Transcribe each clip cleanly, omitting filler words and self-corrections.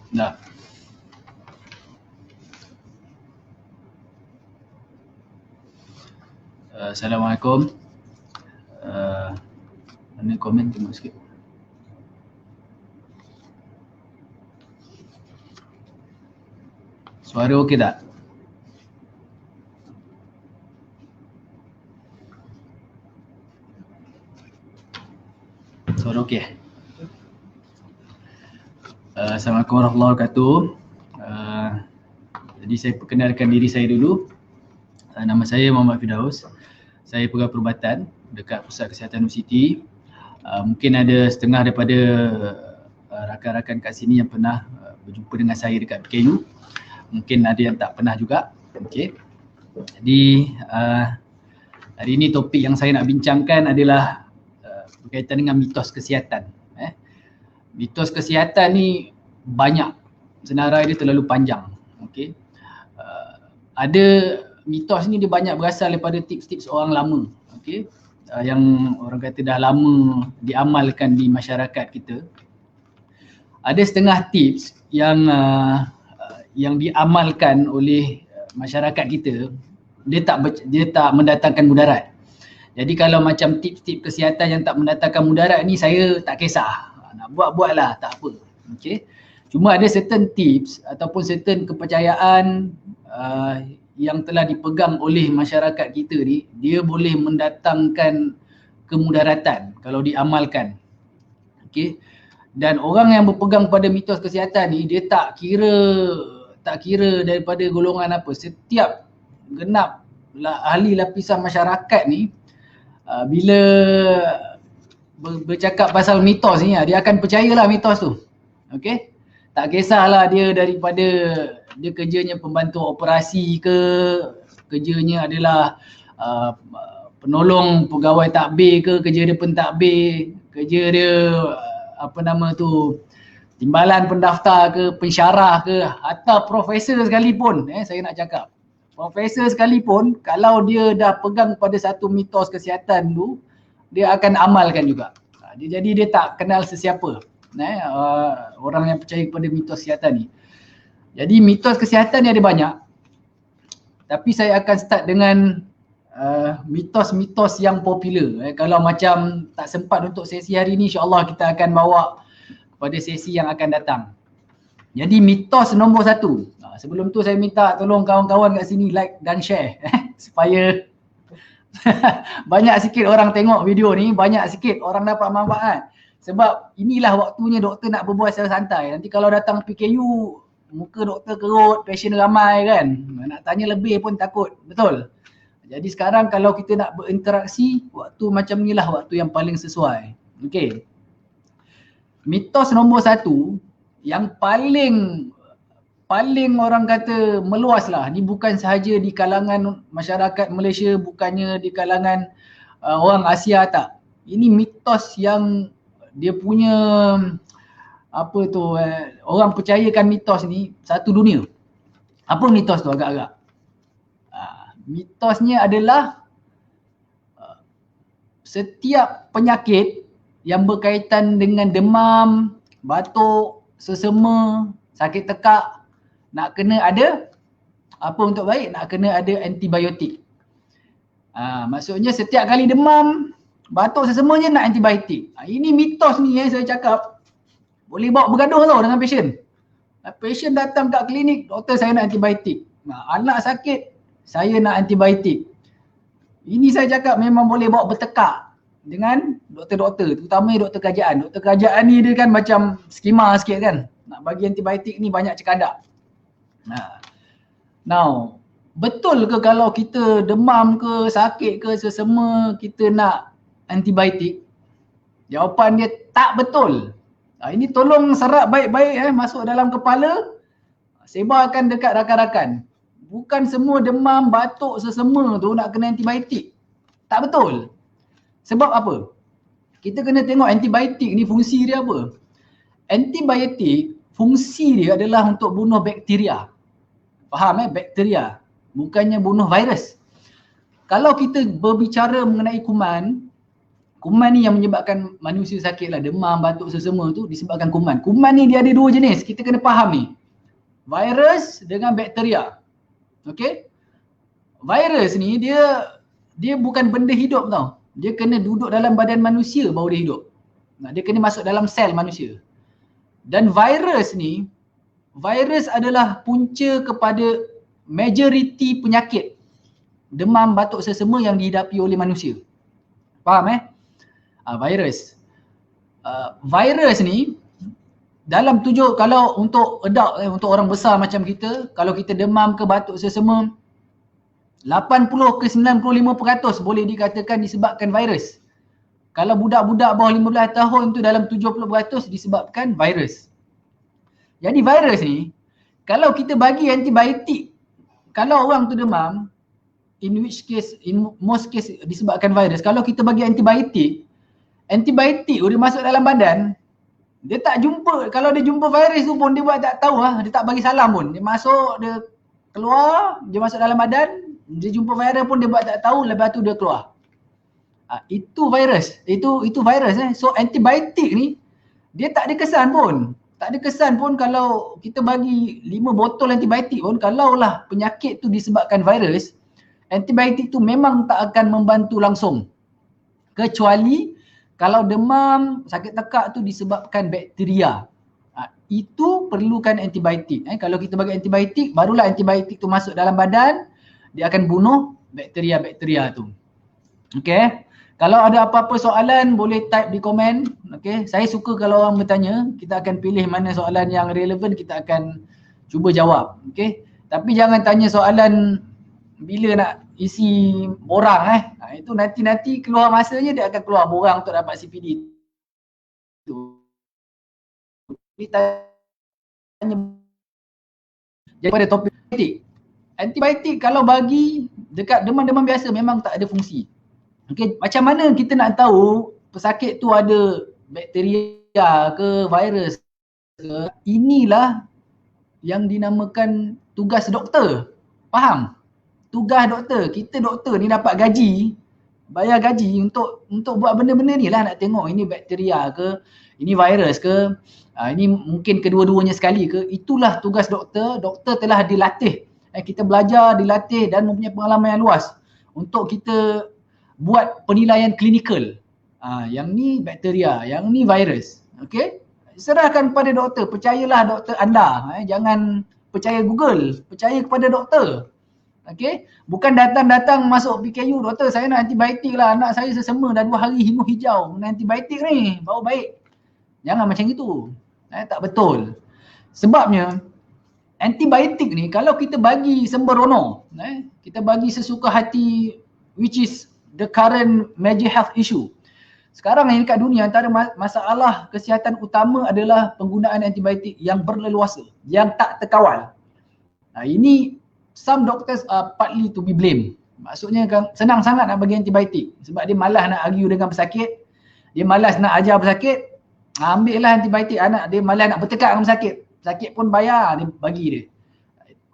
Nah. Assalamualaikum. Mana komen tengok sikit. Suara okey tak? Suara okey? Assalamualaikum warahmatullahi wabarakatuh. Jadi saya perkenalkan diri saya dulu. Nama saya Muhammad Firdaus. Saya pegawai perubatan dekat Pusat Kesihatan UCT. Mungkin ada setengah daripada rakan-rakan kat sini yang pernah berjumpa dengan saya dekat PKU. Mungkin ada yang tak pernah juga. Okey. Jadi hari ini topik yang saya nak bincangkan adalah berkaitan dengan mitos kesihatan. Mitos kesihatan ni banyak. Senarai dia terlalu panjang. Okey. Ada mitos ni dia banyak berasal daripada tips-tips orang lama. Okey. Yang orang kata dah lama diamalkan di masyarakat kita. Ada setengah tips yang diamalkan oleh masyarakat kita, dia tak mendatangkan mudarat. Jadi kalau macam tips-tips kesihatan yang tak mendatangkan mudarat ni, saya tak kisah. Nak buat-buatlah, tak apa. Okey. Cuma ada certain tips ataupun certain kepercayaan yang telah dipegang oleh masyarakat kita ni, dia boleh mendatangkan kemudaratan kalau diamalkan. Okey. Dan orang yang berpegang pada mitos kesihatan ni, dia tak kira daripada golongan apa. Setiap genap ahli lapisan masyarakat ni, bila bercakap pasal mitos ni, dia akan percayalah mitos tu. Okey. Tak kisahlah dia daripada dia kerjanya pembantu operasi ke, kerjanya adalah penolong pegawai takbir ke, kerja dia pentadbir, kerja dia timbalan pendaftar ke, pensyarah ke, atau profesor sekalipun, saya nak cakap. Profesor sekalipun, kalau dia dah pegang pada satu mitos kesihatan tu, dia akan amalkan juga. Jadi dia tak kenal sesiapa. Orang yang percaya kepada mitos kesihatan ni. Jadi mitos kesihatan ni ada banyak. Tapi saya akan start dengan mitos-mitos yang popular. Kalau macam tak sempat untuk sesi hari ni, insya-Allah kita akan bawa pada sesi yang akan datang. Jadi mitos nombor 1. Sebelum tu saya minta tolong kawan-kawan kat sini like dan share supaya banyak sikit orang tengok video ni, banyak sikit orang dapat manfaat. Sebab inilah waktunya doktor nak berbual secara santai. Nanti kalau datang PKU, muka doktor kerut, pasien ramai kan. Nak tanya lebih pun takut. Betul? Jadi sekarang kalau kita nak berinteraksi, waktu macam ni lah waktu yang paling sesuai. Okey. Mitos nombor 1 yang paling orang kata meluas lah. Ni bukan sahaja di kalangan masyarakat Malaysia, bukannya di kalangan orang Asia, tak. Ini mitos yang dia punya orang percayakan mitos ni satu dunia. Apa mitos tu agak-agak? Mitosnya adalah setiap penyakit yang berkaitan dengan demam, batuk, sesama, sakit tekak, nak kena ada apa untuk baik? Nak kena ada antibiotik. Maksudnya setiap kali demam, batuk, sesemanya nak antibiotik. Ini mitos ni saya cakap boleh bawa bergaduh tau dengan pasien. Pasien datang kat klinik, doktor saya nak antibiotik. Anak sakit, saya nak antibiotik. Ini saya cakap memang boleh bawa bertekak dengan doktor-doktor, terutama doktor kerajaan. Doktor kerajaan ni dia kan macam skema sikit kan. Nak bagi antibiotik ni banyak cekadak. Now, betul ke kalau kita demam ke, sakit ke, sesama kita nak antibiotik? Jawapan dia tak betul. Ini tolong serap baik-baik masuk dalam kepala, sebarkan dekat rakan-rakan. Bukan semua demam, batuk, sesama tu nak kena antibiotik. Tak betul. Sebab apa? Kita kena tengok antibiotik ni fungsi dia apa. Antibiotik fungsi dia adalah untuk bunuh bakteria. Faham bakteria. Bukannya bunuh virus. Kalau kita berbicara mengenai kuman, Kuman ni yang menyebabkan manusia sakit lah, demam, batuk, sesama tu disebabkan kuman. Kuman ni dia ada dua jenis, kita kena faham ni. Virus dengan bakteria. Okay? Virus ni dia bukan benda hidup tau. Dia kena duduk dalam badan manusia baru dia hidup. Nah, dia kena masuk dalam sel manusia. Dan virus ni, virus adalah punca kepada majoriti penyakit demam, batuk, sesama yang dihidapi oleh manusia. Faham virus. Virus ni dalam kalau untuk adult, untuk orang besar macam kita, kalau kita demam ke batuk sesama, 80 ke 95% boleh dikatakan disebabkan virus. Kalau budak-budak bawah 15 tahun tu dalam 70% disebabkan virus. Jadi virus ni, kalau kita bagi antibiotik, kalau orang tu demam, in most case disebabkan virus, kalau kita bagi antibiotik dia masuk dalam badan, dia tak jumpa, kalau dia jumpa virus tu pun dia buat tak tahu dia tak bagi salam pun. Dia masuk, dia keluar, dia masuk dalam badan, dia jumpa virus pun dia buat tak tahu, lepas tu dia keluar. Itu virus, itu virus So antibiotik ni dia tak ada kesan pun. Tak ada kesan pun kalau kita bagi 5 botol antibiotik pun, kalaulah penyakit tu disebabkan virus, antibiotik tu memang tak akan membantu langsung. Kecuali kalau demam, sakit tekak tu disebabkan bakteria. Itu perlukan antibiotik. Kalau kita bagi antibiotik, barulah antibiotik tu masuk dalam badan, dia akan bunuh bakteria-bakteria tu. Okay. Kalau ada apa-apa soalan, boleh type di komen. Okay. Saya suka kalau orang bertanya, kita akan pilih mana soalan yang relevan, kita akan cuba jawab. Okay. Tapi jangan tanya soalan bila nak isi borang itu nanti keluar masanya dia akan keluar borang untuk dapat CPD tu. Tanya jadi pada topik antibiotik kalau bagi dekat demam-demam biasa memang tak ada fungsi. Okey, macam mana kita nak tahu pesakit tu ada bakteria ke virus ke? Inilah yang dinamakan tugas doktor. Faham? Tugas doktor, kita doktor ni dapat gaji, bayar gaji untuk buat benda-benda ni lah, nak tengok ini bakteria ke, ini virus ke, ini mungkin kedua-duanya sekali ke. Itulah tugas doktor. Doktor telah dilatih, kita belajar, dilatih dan mempunyai pengalaman yang luas untuk kita buat penilaian klinikal. Yang ni bakteria, yang ni virus. Okay? Serahkan kepada doktor, percayalah doktor anda. Jangan percaya Google, percaya kepada doktor. Okay, bukan datang masuk PKU, doktor saya nak antibiotik lah, anak saya sesama dah 2 hari himu hijau, nak antibiotik ni baru baik. Jangan macam itu. Tak betul. Sebabnya antibiotik ni kalau kita bagi sembrono, kita bagi sesuka hati, which is the current major health issue. Sekarang ni dekat dunia antara masalah kesihatan utama adalah penggunaan antibiotik yang berleluasa, yang tak terkawal. Ini some doctors are partly to be blamed. Maksudnya kan senang sangat nak bagi antibiotik sebab dia malas nak argue dengan pesakit, dia malas nak ajar pesakit, ambil lah antibiotik. Anak dia malas nak bertekak dengan pesakit, pesakit pun bayar, dia bagi dia,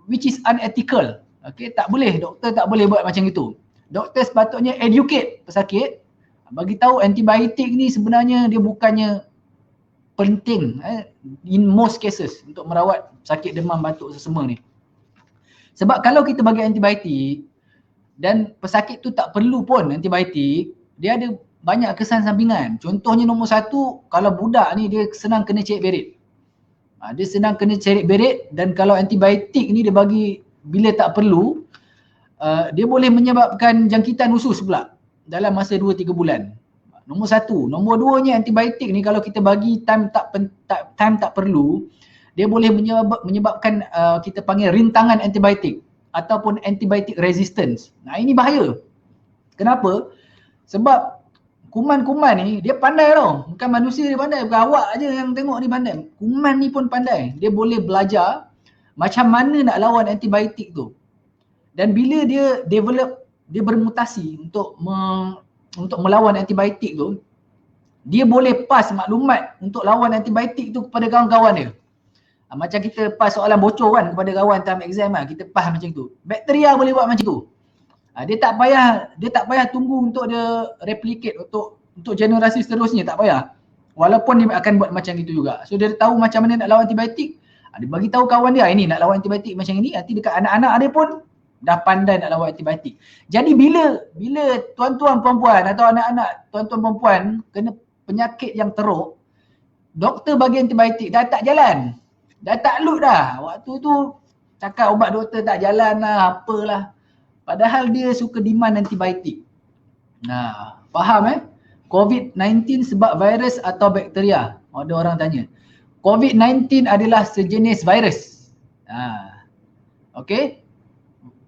which is unethical. Okay, tak boleh, doktor tak boleh buat macam itu. Doktor sepatutnya educate pesakit, bagi tahu antibiotik ni sebenarnya dia bukannya penting in most cases untuk merawat sakit demam, batuk, sesama ni. Sebab kalau kita bagi antibiotik dan pesakit tu tak perlu pun antibiotik, dia ada banyak kesan sampingan. Contohnya nombor 1, kalau budak ni dia senang kena cerit berit. Dia senang kena cerit berit, dan kalau antibiotik ni dia bagi bila tak perlu, dia boleh menyebabkan jangkitan usus pula dalam masa 2-3 bulan. Nombor 1. Nombor 2-nya, antibiotik ni kalau kita bagi time tak perlu, dia boleh menyebabkan kita panggil rintangan antibiotik ataupun antibiotik resistance. Ini bahaya. Kenapa? Sebab kuman-kuman ni dia pandai tau. Bukan manusia dia pandai, bukan awak aja yang tengok ni pandai. Kuman ni pun pandai. Dia boleh belajar macam mana nak lawan antibiotik tu. Dan bila dia develop, dia bermutasi untuk melawan antibiotik tu, dia boleh pass maklumat untuk lawan antibiotik tu kepada kawan-kawan dia. Macam kita pass soalan bocor kan kepada kawan time exam lah, kita pass macam tu. Bakteria boleh buat macam tu. Dia tak payah tunggu untuk dia replicate, untuk untuk generasi seterusnya tak payah. Walaupun dia akan buat macam itu juga. So dia tahu macam mana nak lawan antibiotik. Dia bagi tahu kawan dia, ini nak lawan antibiotik macam ini, nanti dekat anak-anak dia pun dah pandai nak lawan antibiotik. Jadi bila tuan-tuan perempuan atau anak-anak tuan-tuan perempuan kena penyakit yang teruk, doktor bagi antibiotik dah tak jalan. Dah tak load dah. Waktu tu cakap ubat doktor tak jalan lah, apalah. Padahal dia suka demand antibiotik. Nah, faham COVID-19 sebab virus atau bakteria? Ada orang tanya. COVID-19 adalah sejenis virus. Okay.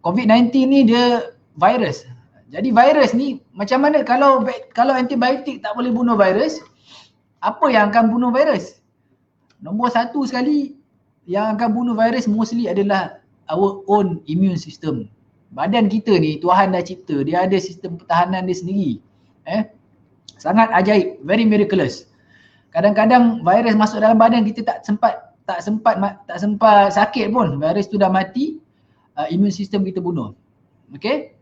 COVID-19 ni dia virus. Jadi virus ni macam mana kalau antibiotik tak boleh bunuh virus, apa yang akan bunuh virus? Nombor satu sekali yang akan bunuh virus mostly adalah our own immune system. Badan kita ni Tuhan dah cipta, dia ada sistem pertahanan dia sendiri. Sangat ajaib, very miraculous. Kadang-kadang virus masuk dalam badan kita tak sempat sakit pun, virus tu dah mati, immune system kita bunuh. Okay?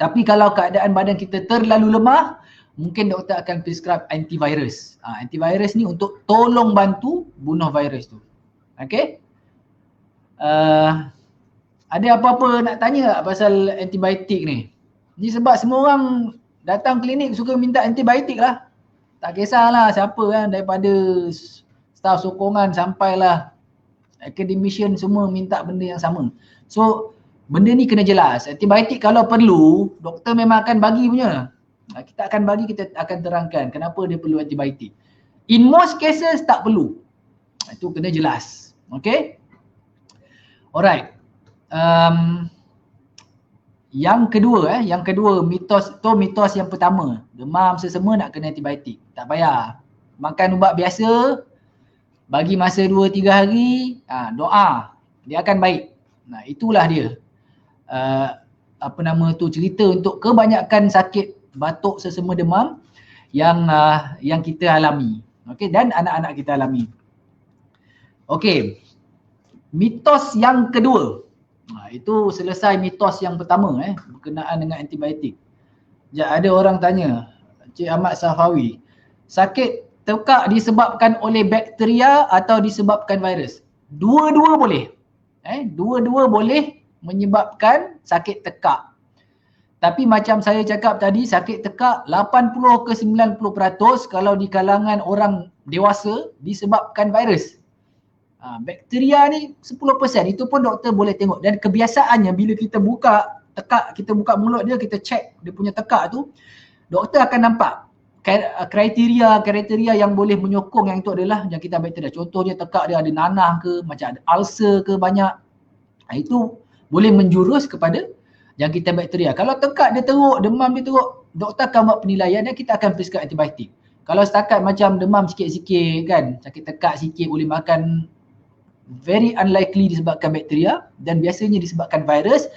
Tapi kalau keadaan badan kita terlalu lemah, mungkin doktor akan prescribe antivirus. Antivirus ni untuk tolong bantu bunuh virus tu. Okay? Ada apa-apa nak tanya tak pasal antibiotik ni? Ni sebab semua orang datang klinik suka minta antibiotik lah. Tak kisahlah siapa kan, daripada staf sokongan sampailah academician semua minta benda yang sama. So benda ni kena jelas. Antibiotik kalau perlu, doktor memang akan bagi punya. Kita akan bagi, kita akan terangkan kenapa dia perlu antibiotik. In most cases tak perlu. Itu kena jelas. Okay? Alright. Yang kedua mitos yang pertama, demam sesama nak kena antibiotik. Tak payah. Makan ubat biasa, bagi masa 2-3 hari, doa, dia akan baik. Nah, itulah dia. Cerita untuk kebanyakan sakit batuk sesama demam yang kita alami. Okey, dan anak-anak kita alami. Okey. Mitos yang kedua. Itu selesai mitos yang pertama berkenaan dengan antibiotik. Ada orang tanya, Cik Ahmad Safawi, sakit tekak disebabkan oleh bakteria atau disebabkan virus? Dua-dua boleh. Dua-dua boleh menyebabkan sakit tekak. Tapi macam saya cakap tadi, sakit tekak 80 ke 90% kalau di kalangan orang dewasa disebabkan virus. Bakteria ni 10%, itu pun doktor boleh tengok. Dan kebiasaannya bila kita buka tekak, kita buka mulut dia, kita check dia punya tekak tu, doktor akan nampak kriteria yang boleh menyokong yang itu adalah jangkitan bakteria. Contohnya tekak dia ada nanah ke, macam ada ulcer ke banyak. Itu boleh menjurus kepada jangkitan bakteria. Kalau tekak dia teruk, demam dia teruk, doktor akan buat penilaian dan kita akan prescribe antibiotik. Kalau setakat macam demam sikit-sikit kan, sakit tekak sikit boleh makan, very unlikely disebabkan bakteria dan biasanya disebabkan virus.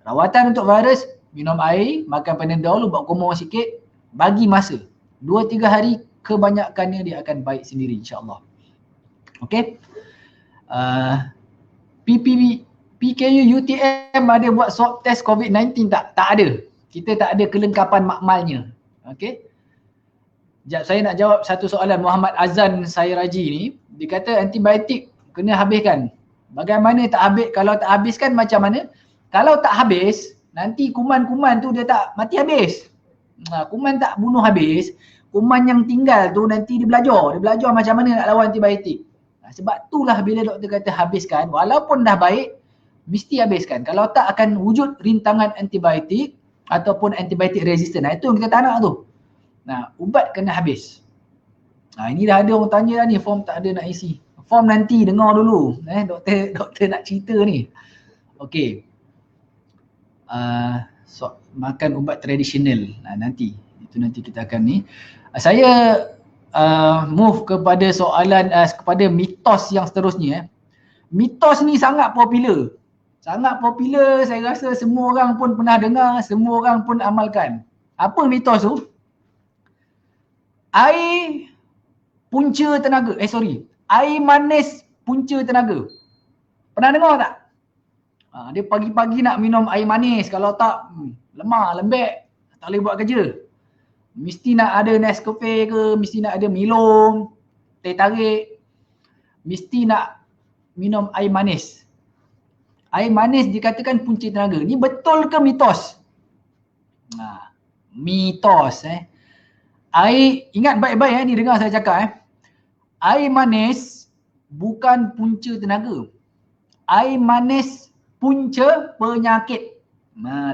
Rawatan untuk virus, minum air, makan Panadol, ubat komor sikit, bagi masa 2-3 hari, kebanyakannya dia akan baik sendiri insya-Allah. Okey. PKU UTM ada buat swab test COVID-19 tak? Tak ada. Kita tak ada kelengkapan makmalnya. Okey. Sekejap, saya nak jawab satu soalan Muhammad Azan Sairaji ni. Dia kata antibiotik kena habiskan. Bagaimana tak habis? Kalau tak habiskan macam mana? Kalau tak habis, nanti kuman-kuman tu dia tak mati habis. Kuman tak bunuh habis, kuman yang tinggal tu nanti dia belajar. Dia belajar macam mana nak lawan antibiotik. Sebab itulah bila doktor kata habiskan, walaupun dah baik, mesti habiskan. Kalau tak akan wujud rintangan antibiotik ataupun antibiotik resistant. Itu yang kita tak nak tu. Ubat kena habis. Ini dah ada orang tanya dah ni, form tak ada nak isi. Form nanti dengar dulu. Doktor nak cerita ni. Okey. Makan ubat tradisional. Nanti. Itu nanti kita akan ni. Saya move kepada soalan, kepada mitos yang seterusnya. Mitos ni sangat popular. Sangat popular, saya rasa semua orang pun pernah dengar, semua orang pun amalkan. Apa mitos tu? Air punca tenaga. Air manis punca tenaga. Pernah dengar tak? Dia pagi-pagi nak minum air manis. Kalau tak, lemah, lembek. Tak boleh buat kerja. Mesti nak ada Nescafe ke, mesti nak ada Milo, teh tarik, mesti nak minum air manis. Air manis dikatakan punca tenaga. Ni betul ke mitos? Mitos Air, ingat baik-baik ni dengar saya cakap Air manis bukan punca tenaga. Air manis punca penyakit.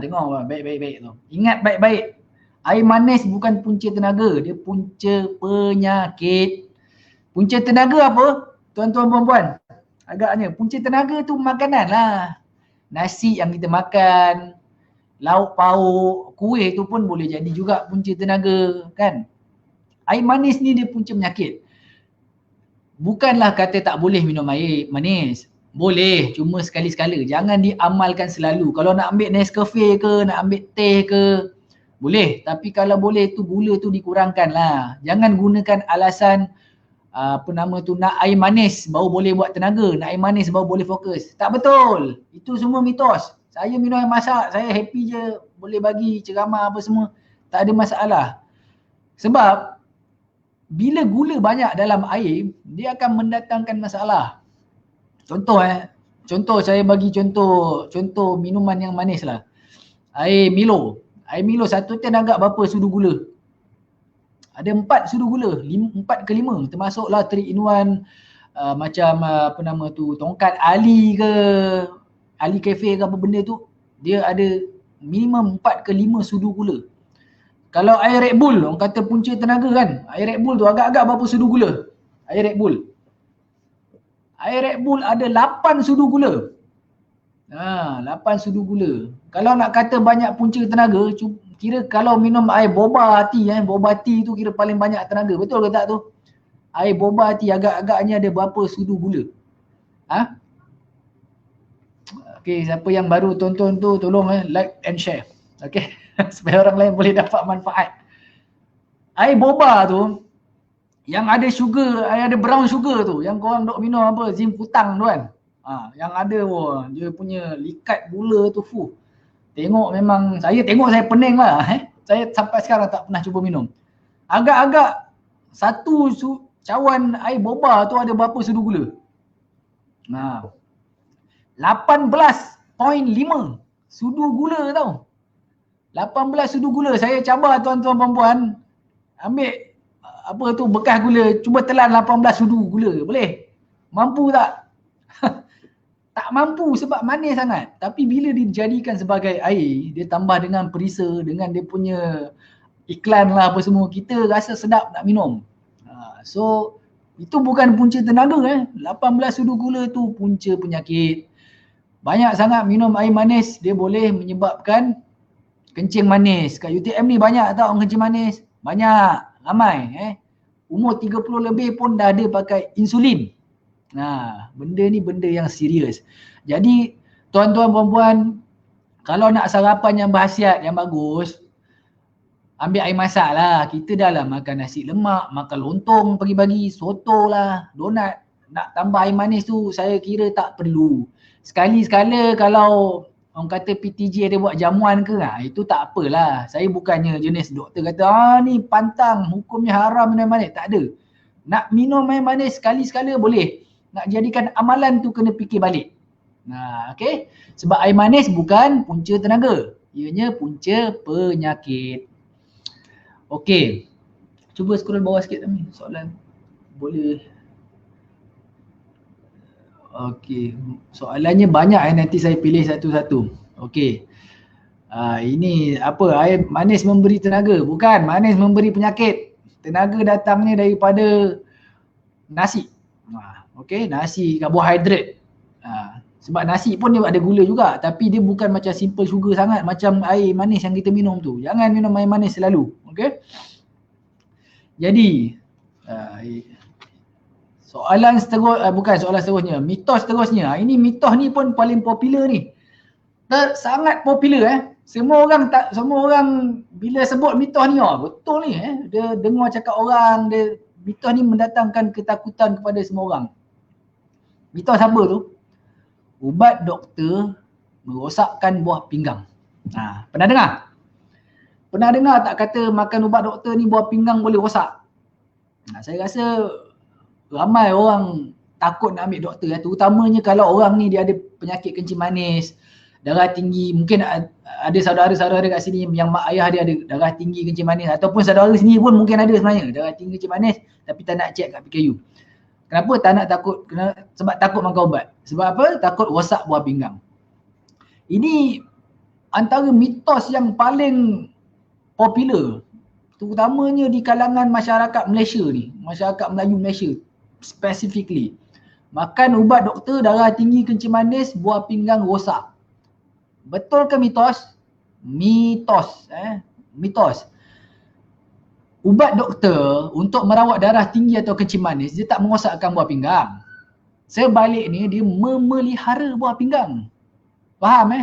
Dengar baik-baik tu. Ingat baik-baik. Air manis bukan punca tenaga, dia punca penyakit. Punca tenaga apa? Tuan-tuan puan-puan, agaknya punca tenaga tu makanan lah. Nasi yang kita makan, lauk pauk, kuih tu pun boleh jadi juga punca tenaga kan. Air manis ni dia punca penyakit. Bukanlah kata tak boleh minum air manis. Boleh, cuma sekali-sekala. Jangan diamalkan selalu. Kalau nak ambil Nescafe ke, nak ambil teh ke, boleh. Tapi kalau boleh tu gula tu dikurangkan lah. Jangan gunakan alasan nak air manis baru boleh buat tenaga. Nak air manis baru boleh fokus. Tak betul. Itu semua mitos. Saya minum air masak, saya happy je. Boleh bagi ceramah apa semua. Tak ada masalah. Sebab bila gula banyak dalam air, dia akan mendatangkan masalah. Contoh saya bagi contoh minuman yang manis lah. Air Milo. Air Milo satu tin agak berapa sudu gula? Ada 4 sudu gula, 4 ke 5, termasuklah 3 in 1 macam tongkat Ali ke, Ali Cafe ke apa benda tu, dia ada minimum 4 ke 5 sudu gula. Kalau air Red Bull, orang kata punca tenaga kan, air Red Bull tu agak-agak berapa sudu gula? Air Red Bull. Air Red Bull ada 8 sudu gula. 8 sudu gula. Kalau nak kata banyak punca tenaga, kira kalau minum air boba tea tu kira paling banyak tenaga. Betul ke tak tu? Air boba tea agak-agaknya ada berapa sudu gula? Okey, siapa yang baru tonton tu tolong like and share. Okey, supaya orang lain boleh dapat manfaat. Air boba tu yang ada sugar, ada brown sugar tu, yang korang dok minum apa, Zim Putang tu kan. Yang ada dia punya likat gula tu Tengok memang, saya pening lah Saya sampai sekarang tak pernah cuba minum. Agak-agak satu cawan air boba tu ada berapa sudu gula? 18.5 sudu gula tau. 18 sudu gula. Saya cabar tuan-tuan perempuan, ambil bekas gula, cuba telan 18 sudu gula. Boleh? Mampu tak? Tak mampu sebab manis sangat. Tapi bila dijadikan sebagai air, dia tambah dengan perisa, dengan dia punya iklan lah apa semua, kita rasa sedap nak minum. So itu bukan punca tenaga 18 sudu gula tu punca penyakit. Banyak sangat minum air manis, dia boleh menyebabkan kencing manis. Kat UTM ni banyak tak orang kencing manis? Banyak, ramai umur 30 lebih pun dah ada pakai insulin. Benda ni benda yang serius. Jadi tuan-tuan perempuan, kalau nak sarapan yang berkhasiat, yang bagus, ambil air masak lah. Kita dah lah makan nasi lemak, makan lontong pagi-pagi, soto lah, donat. Nak tambah air manis tu saya kira tak perlu. Sekali-sekala kalau orang kata PTJ ada buat jamuan ke, itu tak apalah. Saya bukannya jenis doktor kata ni pantang, hukumnya haram minum air manis. Tak ada. Nak minum air manis sekali-sekala boleh. Nak jadikan amalan tu kena fikir balik. Okey. Sebab air manis bukan punca tenaga. Ianya punca penyakit. Okey. Cuba scroll bawah sikit kami. Soalan. Boleh. Okey. Soalannya banyak nanti saya pilih satu-satu. Okey. Ini apa? Air manis memberi tenaga. Bukan. Manis memberi penyakit. Tenaga datangnya daripada nasi. Okey, nasi karbohidrat. Sebab nasi pun dia ada gula juga, tapi dia bukan macam simple sugar sangat macam air manis yang kita minum tu. Jangan minum air manis selalu. Okey. Jadi soalan seterusnya, mitos seterusnya. Ini mitos ni pun paling popular ni. Sangat popular Semua orang bila sebut mitos ni betul ni dia dengar cakap orang, mitos ni mendatangkan ketakutan kepada semua orang. Mitos apa tu? Ubat doktor merosakkan buah pinggang. Pernah dengar? Pernah dengar tak kata makan ubat doktor ni buah pinggang boleh rosak? Saya rasa ramai orang takut nak ambil doktor, terutamanya kalau orang ni dia ada penyakit kencing manis, darah tinggi, mungkin ada saudara-saudara kat sini yang mak ayah dia ada darah tinggi kencing manis, ataupun saudara sendiri pun mungkin ada sebenarnya darah tinggi kencing manis tapi tak nak check kat PKU. Kenapa tak nak takut? Sebab takut makan ubat. Sebab apa? Takut rosak buah pinggang. Ini antara mitos yang paling popular, terutamanya di kalangan masyarakat Malaysia ni, masyarakat Melayu Malaysia specifically. Makan ubat doktor darah tinggi kencing manis, buah pinggang rosak. Betul ke mitos? Mitos. Mitos. Ubat doktor untuk merawat darah tinggi atau kencing manis, dia tak merosakkan buah pinggang. Sebaliknya dia memelihara buah pinggang. Faham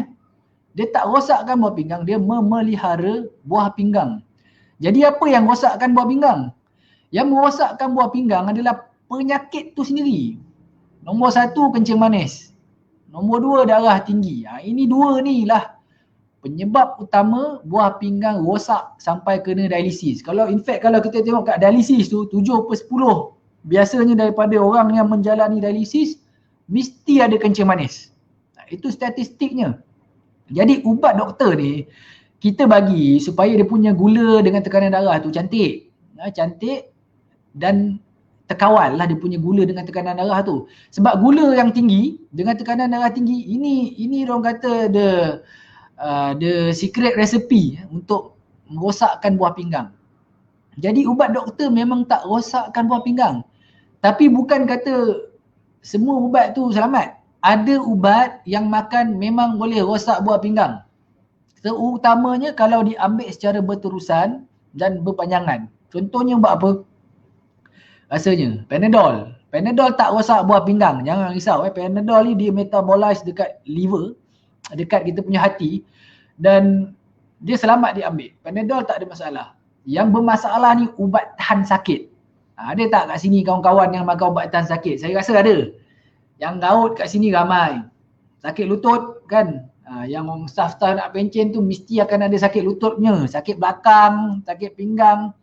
Dia tak rosakkan buah pinggang, dia memelihara buah pinggang. Jadi apa yang rosakkan buah pinggang? Yang merosakkan buah pinggang adalah penyakit tu sendiri. Nombor 1, kencing manis. Nombor 2, darah tinggi. Ini dua ni lah penyebab utama buah pinggang rosak sampai kena dialisis. Kalau kita tengok kat dialisis tu, 7/10 biasanya daripada orang yang menjalani dialisis mesti ada kencing manis. Itu statistiknya. Jadi ubat doktor ni kita bagi supaya dia punya gula dengan tekanan darah tu cantik. Cantik dan terkawal lah dia punya gula dengan tekanan darah tu. Sebab gula yang tinggi dengan tekanan darah tinggi, ini orang kata the secret recipe untuk merosakkan buah pinggang. Jadi ubat doktor memang tak rosakkan buah pinggang. Tapi bukan kata semua ubat tu selamat. Ada ubat yang makan memang boleh rosak buah pinggang. Terutamanya kalau diambil secara berterusan dan berpanjangan. Contohnya ubat apa? Rasanya Panadol. Panadol tak rosak buah pinggang. Jangan risau. Panadol ni dia metabolize dekat liver, dekat kita punya hati, dan dia selamat diambil. Panadol tak ada masalah. Yang bermasalah ni ubat tahan sakit. Ada tak kat sini kawan-kawan yang makan ubat tahan sakit? Saya rasa ada. Yang gaut kat sini ramai. Sakit lutut kan? Yang orang staff-staff nak pencen tu mesti akan ada sakit lututnya. Sakit belakang, sakit pinggang.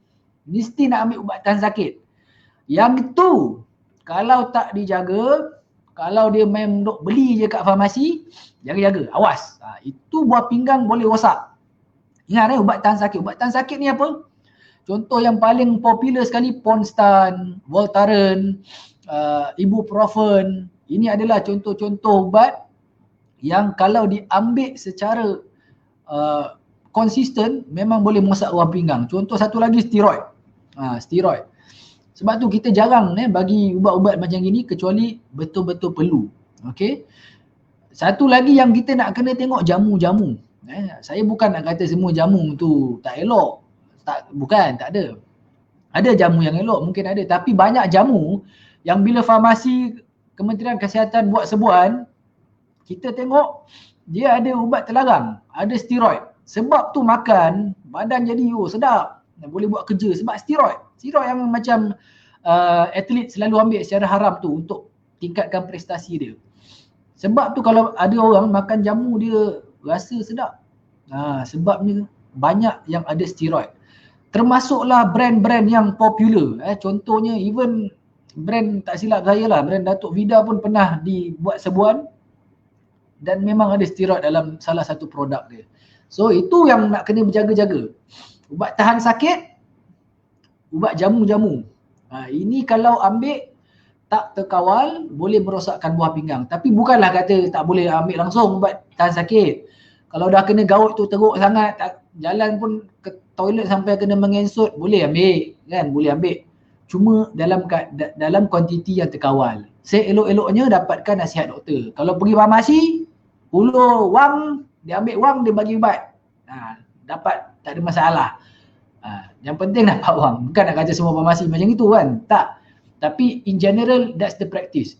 Mesti nak ambil ubat tahan sakit. Yang tu kalau tak dijaga, kalau dia main duk beli je kat farmasi, jaga-jaga, awas. Itu buah pinggang boleh rosak. Ingat ubat tahan sakit. Ubat tahan sakit ni apa? Contoh yang paling popular sekali, Ponstan, Voltaren, Ibuprofen. Ini adalah contoh-contoh ubat yang kalau diambil secara konsisten memang boleh merosak buah pinggang. Contoh satu lagi, steroid. Steroid. Sebab tu kita jarang bagi ubat-ubat macam gini kecuali betul-betul perlu. Okey. Satu lagi yang kita nak kena tengok, jamu-jamu. Saya bukan nak kata semua jamu tu tak elok. Bukan, tak ada. Ada jamu yang elok, mungkin ada. Tapi banyak jamu yang bila farmasi Kementerian Kesihatan buat sebuahan, kita tengok dia ada ubat terlarang, ada steroid. Sebab tu makan, badan jadi sedap. Boleh buat kerja sebab steroid. Steroid yang macam atlet selalu ambil secara haram tu untuk tingkatkan prestasi dia. Sebab tu kalau ada orang makan jamu dia rasa sedap. Sebabnya banyak yang ada steroid. Termasuklah brand-brand yang popular. Contohnya even brand, tak silap saya lah, brand Datuk Vida pun pernah dibuat sebuahan dan memang ada steroid dalam salah satu produk dia. So itu yang nak kena berjaga-jaga. Ubat tahan sakit, ubat jamu-jamu. Ini kalau ambil tak terkawal boleh merosakkan buah pinggang. Tapi bukanlah kata tak boleh ambil langsung ubat tahan sakit. Kalau dah kena gaut tu teruk sangat, jalan pun ke toilet sampai kena mengensut, boleh ambil kan, boleh ambil. Cuma dalam kuantiti yang terkawal. Seelok-eloknya dapatkan nasihat doktor. Kalau pergi farmasi, hulur wang, dia ambil wang, dia bagi ubat. Dapat, tak ada masalah. Yang penting dapat wang. Bukan nak kata semua farmasi macam itu kan. Tak. Tapi in general, that's the practice.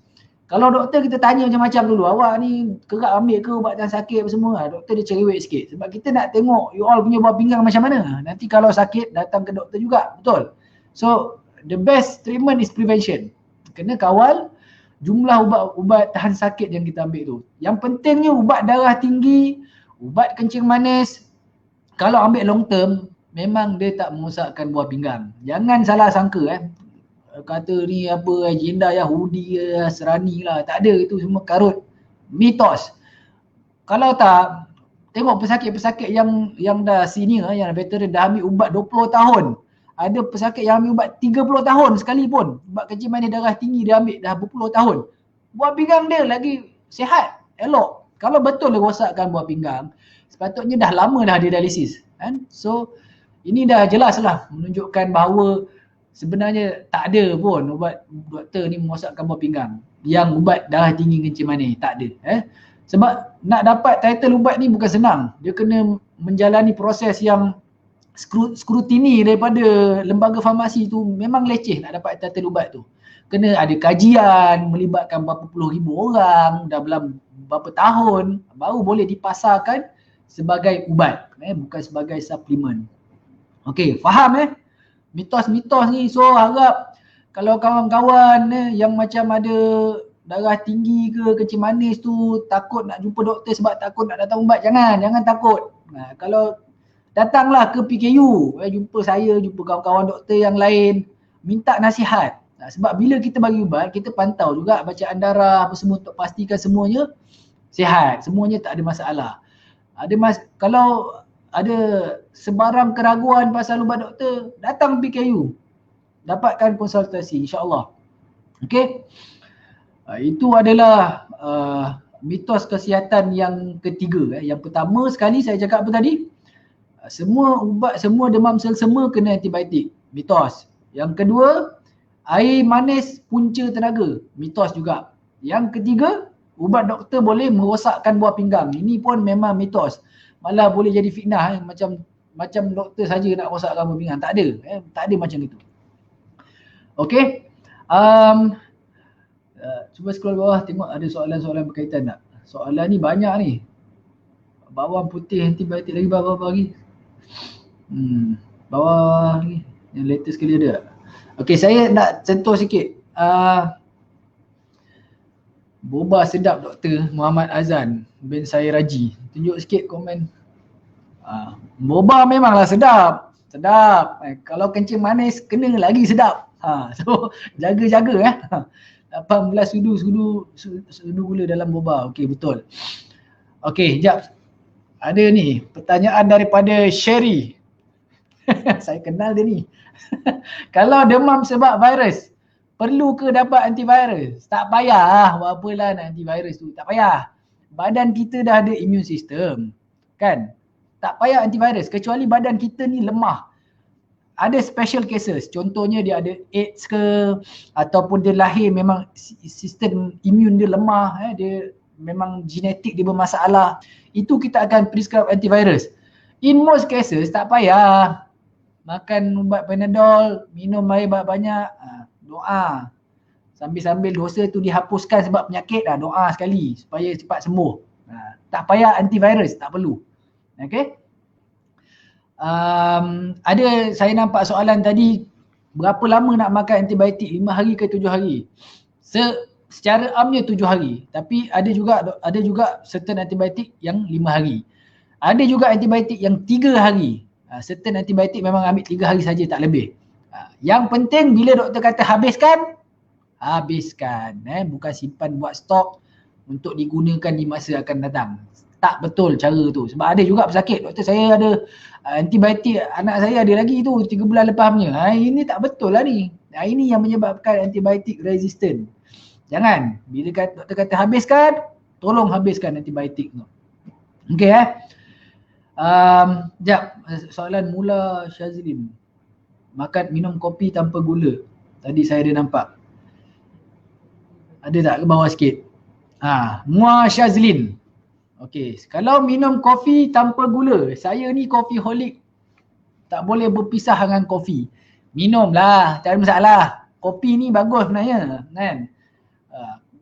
Kalau doktor kita tanya macam-macam dulu, awak ni kerap ambil ke ubat tahan sakit apa semua? Doktor dia cerewet sikit. Sebab kita nak tengok you all punya buah pinggang macam mana. Nanti kalau sakit, datang ke doktor juga. Betul? So, the best treatment is prevention. Kena kawal jumlah ubat tahan sakit yang kita ambil tu. Yang pentingnya ubat darah tinggi, ubat kencing manis, kalau ambil long term, memang dia tak merosakkan buah pinggang. Jangan salah sangka kata ni apa agenda Yahudi Nasrani lah, tak ada, itu semua karut, mitos. Kalau tak, tengok pesakit-pesakit yang dah senior, yang veteran, dah ambil ubat 20 tahun. Ada pesakit yang ambil ubat 30 tahun sekalipun. Ubat kencing manis darah tinggi dia ambil dah berpuluh tahun. Buah pinggang dia lagi sihat, elok. Kalau betul dia rosakkan buah pinggang, sepatutnya dah lama dah dia dialisis. Kan? So, ini dah jelas lah menunjukkan bahawa sebenarnya tak ada pun ubat doktor ni merosakkan buah pinggang. Yang ubat darah tinggi kencing manis, tak ada. Sebab nak dapat title ubat ni bukan senang. Dia kena menjalani proses yang skrutini daripada lembaga farmasi tu, memang leceh nak dapat title ubat tu. Kena ada kajian, melibatkan berapa puluh ribu orang dalam berapa tahun, baru boleh dipasarkan sebagai ubat, bukan sebagai suplemen. Okey, faham mitos-mitos ni. So harap kalau kawan-kawan yang macam ada darah tinggi ke kencing manis tu, takut nak jumpa doktor sebab takut nak datang ubat, jangan takut. Kalau datanglah ke PKU, jumpa saya, jumpa kawan-kawan doktor yang lain, minta nasihat. Sebab bila kita bagi ubat, kita pantau juga bacaan darah apa semua untuk pastikan semuanya sihat, semuanya tak ada masalah. Kalau ada sebarang keraguan pasal ubat doktor, datang PKU, dapatkan konsultasi, insya-Allah. Okey. Itu adalah mitos kesihatan yang ketiga. Yang pertama sekali saya cakap apa tadi? Semua ubat, semua demam selsema kena antibiotik. Mitos. Yang kedua, air manis punca tenaga. Mitos juga. Yang ketiga, ubat doktor boleh merosakkan buah pinggang. Ini pun memang mitos. Malah boleh jadi fitnah. Macam doktor saja nak rosakkan buah pinggang. Tak ada. Tak ada macam itu. Okey. Cuba scroll bawah, tengok ada soalan-soalan berkaitan tak? Soalan ni banyak ni. Bawang putih antibiotik lagi, bawah lagi. Bawah ni yang latest sekali ada. Okey, saya nak sentuh sikit. Boba sedap Dr. Muhammad Azan bin Sair Raji. Tunjuk sikit komen. Boba memanglah sedap. Sedap. Kalau kencing manis kena lagi sedap. So jaga-jaga 18 sudu gula dalam boba. Okey, betul. Okey, jap. Ada ni pertanyaan daripada Sherry. Saya kenal dia ni. Kalau demam sebab virus, perlu ke dapat antivirus? Tak payah. Apalah nak antivirus tu. Tak payah. Badan kita dah ada immune system. Kan? Tak payah antivirus. Kecuali badan kita ni lemah. Ada special cases, contohnya dia ada AIDS ke, ataupun dia lahir memang sistem imun dia lemah, dia memang genetik dia bermasalah, itu kita akan prescribe antivirus. In most cases tak payah. Makan ubat Panadol, minum air banyak, doa. Sambil-sambil dosa tu dihapuskan sebab penyakit, doa sekali supaya cepat sembuh. Tak payah antivirus, tak perlu. Okey. Ada, saya nampak soalan tadi, berapa lama nak makan antibiotik, 5 hari ke 7 hari? Secara amnya 7 hari, tapi ada juga certain antibiotik yang 5 hari. Ada juga antibiotik yang 3 hari. Certain antibiotik memang ambil 3 hari saja, tak lebih. Yang penting bila doktor kata habiskan, bukan simpan buat stok untuk digunakan di masa akan datang. Tak betul cara tu. Sebab ada juga pesakit, doktor saya ada antibiotik, anak saya ada lagi tu 3 bulan lepas punya. Ini tak betul lah ni. Ini yang menyebabkan antibiotik resistant. Jangan. Bila doktor kata habiskan, tolong habiskan antibiotik tu. Okey Jap, soalan Mula Syazlin. Minum kopi tanpa gula. Tadi saya ada nampak. Ada tak ke bawah sikit? Mua Syazlin. Okey, kalau minum kopi tanpa gula, saya ni coffeeholic. Tak boleh berpisah dengan kopi. Minumlah, tak ada masalah. Kopi ni bagus sebenarnya, kan?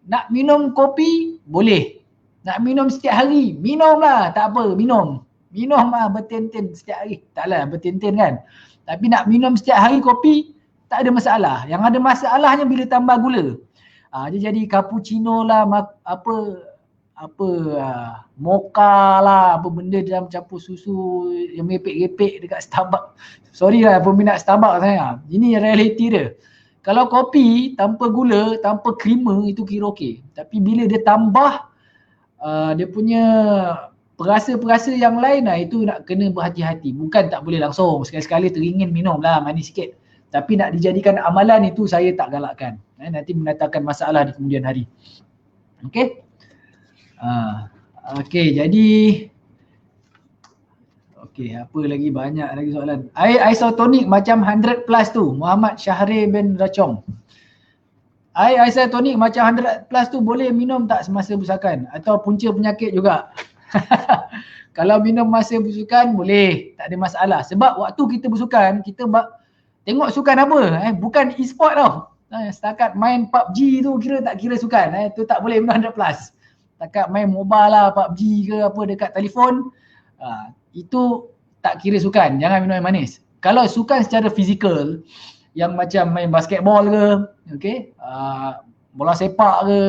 Nak minum kopi, boleh. Nak minum setiap hari, minumlah, tak apa, minum. Minumlah bertenten setiap hari. Taklah bertenten kan. Tapi nak minum setiap hari kopi, tak ada masalah. Yang ada masalahnya bila tambah gula. Dia jadi cappuccino lah, apa mocha lah, apa benda dalam campur susu yang mepek-gepek dekat Starbucks. Sorry lah peminat Starbucks saya. Ini reality dia. Kalau kopi tanpa gula, tanpa creamer itu kira okey. Tapi bila dia tambah dia punya perasa-perasa yang lain itu nak kena berhati-hati. Bukan tak boleh langsung, sekali-sekali teringin minum lah manis sikit. Tapi nak dijadikan amalan itu saya tak galakkan. Nanti mendatangkan masalah di kemudian hari. Okey. Okey, jadi okey, apa lagi, banyak lagi soalan. Air isotonik macam 100 plus tu, Muhammad Syahrir bin Racong. Air isotonik macam 100 plus tu boleh minum tak semasa bersukan atau punca penyakit juga? Kalau minum masa bersukan boleh, tak ada masalah. Sebab waktu kita bersukan, kita tengok sukan apa, bukan e-sport tau. Setakat main PUBG tu tak kira sukan, tu tak boleh minum 100 plus. Setakat main mobile lah, PUBG ke apa dekat telefon, itu tak kira sukan, jangan minum air manis. Kalau sukan secara fizikal, yang macam main basketball ke, okay, bola sepak ke,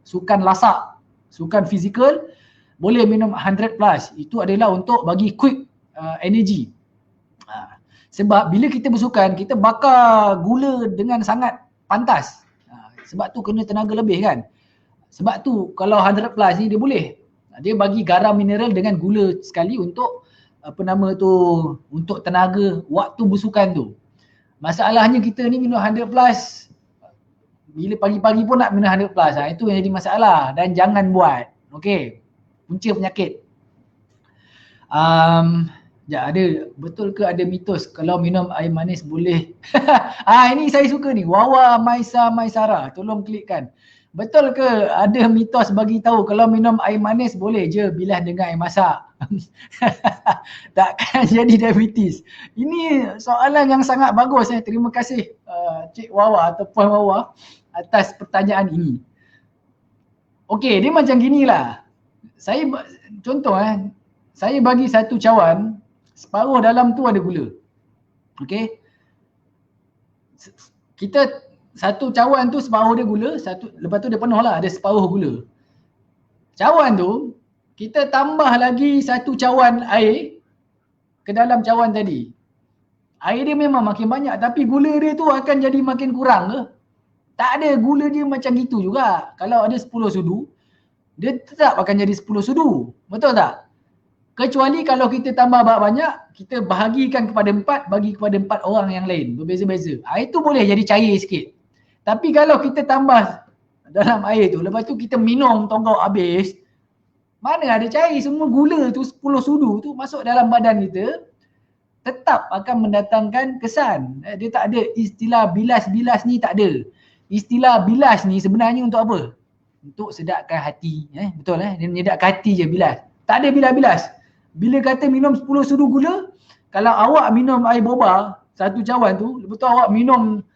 sukan lasak, sukan fizikal, boleh minum 100 plus. Itu adalah untuk bagi quick energy. Sebab bila kita bersukan, kita bakar gula dengan sangat pantas. Sebab tu kena tenaga lebih kan. Sebab tu kalau 100 plus ni dia boleh. Dia bagi garam mineral dengan gula sekali untuk apa nama tu, untuk tenaga waktu bersukan tu. Masalahnya kita ni minum 100 plus, bila pagi-pagi pun nak minum 100 plus, itu yang jadi masalah dan jangan buat. Okey, punca penyakit. Ada, betul ke ada mitos kalau minum air manis boleh? Ini saya suka ni, Wawa Maisara, tolong klikkan. Betul ke ada mitos bagi tahu kalau minum air manis boleh je bilas dengan air masak? Takkan jadi diabetes. Ini soalan yang sangat bagus. Terima kasih Cik Wawa atau Puan Wawa atas pertanyaan ini. Okey, dia macam ginilah. Saya contoh saya bagi satu cawan, separuh dalam tu ada gula. Okey. Kita satu cawan tu separuh dia gula, lepas tu dia penuh lah, ada separuh gula. Cawan tu kita tambah lagi satu cawan air ke dalam cawan tadi. Air dia memang makin banyak tapi gula dia tu akan jadi makin kurang ke? Tak ada, gula dia macam gitu juga. Kalau ada 10 sudu, dia tetap akan jadi 10 sudu. Betul tak? Kecuali kalau kita tambah banyak, kita bahagikan kepada 4, bagi kepada 4 orang yang lain, berbeza-beza. Itu boleh jadi cair sikit. Tapi kalau kita tambah dalam air tu, lepas tu kita minum tonggok habis, mana ada cair, semua gula tu 10 sudu tu masuk dalam badan kita, tetap akan mendatangkan kesan. Dia tak ada istilah bilas-bilas ni, tak ada. Istilah bilas ni sebenarnya untuk apa? Untuk sedapkan hati. Betul dia menyedapkan hati je bilas. Tak ada bilas-bilas. Bila kata minum 10 sudu gula, kalau awak minum air boba, satu cawan tu, lepas tu awak minum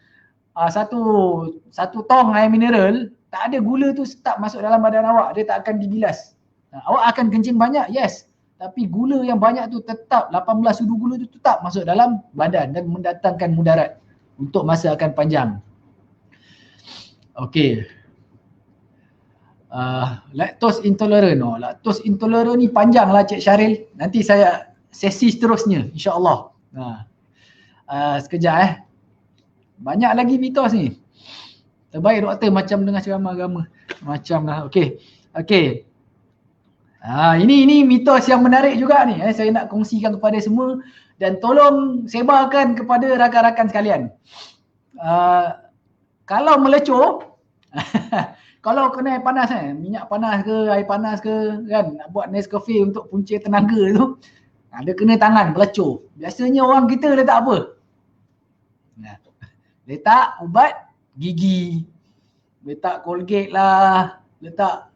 satu tong air mineral, tak ada, gula tu tetap masuk dalam badan awak, dia tak akan dibilas. Awak akan kencing banyak, yes. Tapi gula yang banyak tu tetap, 18 sudu gula tu tetap masuk dalam badan dan mendatangkan mudarat untuk masa akan panjang. Okey. Lactose intolerant. Lactose intolerant ni panjang lah Cik Syaril. Nanti saya sesi seterusnya insya-Allah. Sekejap banyak lagi mitos ni. Terbaik doktor macam dengar ceramah agama. Macam lah. Okey. Ini mitos yang menarik juga ni. Saya nak kongsikan kepada semua dan tolong sebarkan kepada rakan-rakan sekalian. Kalau melecur, kalau kena air panas minyak panas ke, air panas ke kan, nak buat Nescafe untuk punca tenaga tu, dia kena tangan melecur. Biasanya orang kita letak apa? Letak ubat gigi, letak Colgate lah, letak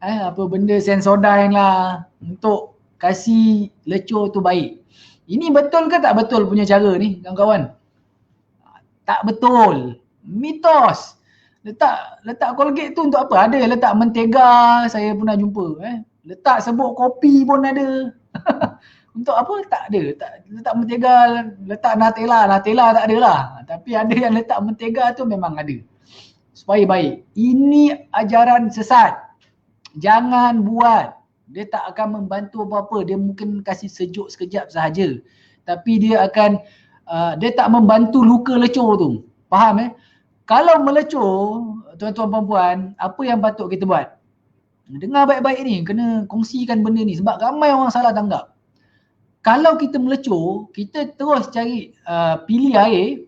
apa benda Sensodyne lah untuk kasih lecur tu baik. Ini betul ke tak betul punya cara ni kawan-kawan? Tak betul. Mitos. Letak Colgate tu untuk apa? Ada letak mentega, saya pernah jumpa. Letak serbuk kopi pun ada. Untuk apa? Tak ada. Letak mentega, letak Nutella tak ada lah. Tapi ada yang letak mentega tu memang ada. Supaya baik. Ini ajaran sesat. Jangan buat. Dia tak akan membantu apa-apa. Dia mungkin kasih sejuk sekejap sahaja. Tapi dia akan, dia tak membantu luka lecur tu. Faham Kalau melecur, tuan-tuan puan-puan, apa yang patut kita buat? Dengar baik-baik ni, kena kongsikan benda ni sebab ramai orang salah tanggap. Kalau kita melecur, kita terus cari pilih air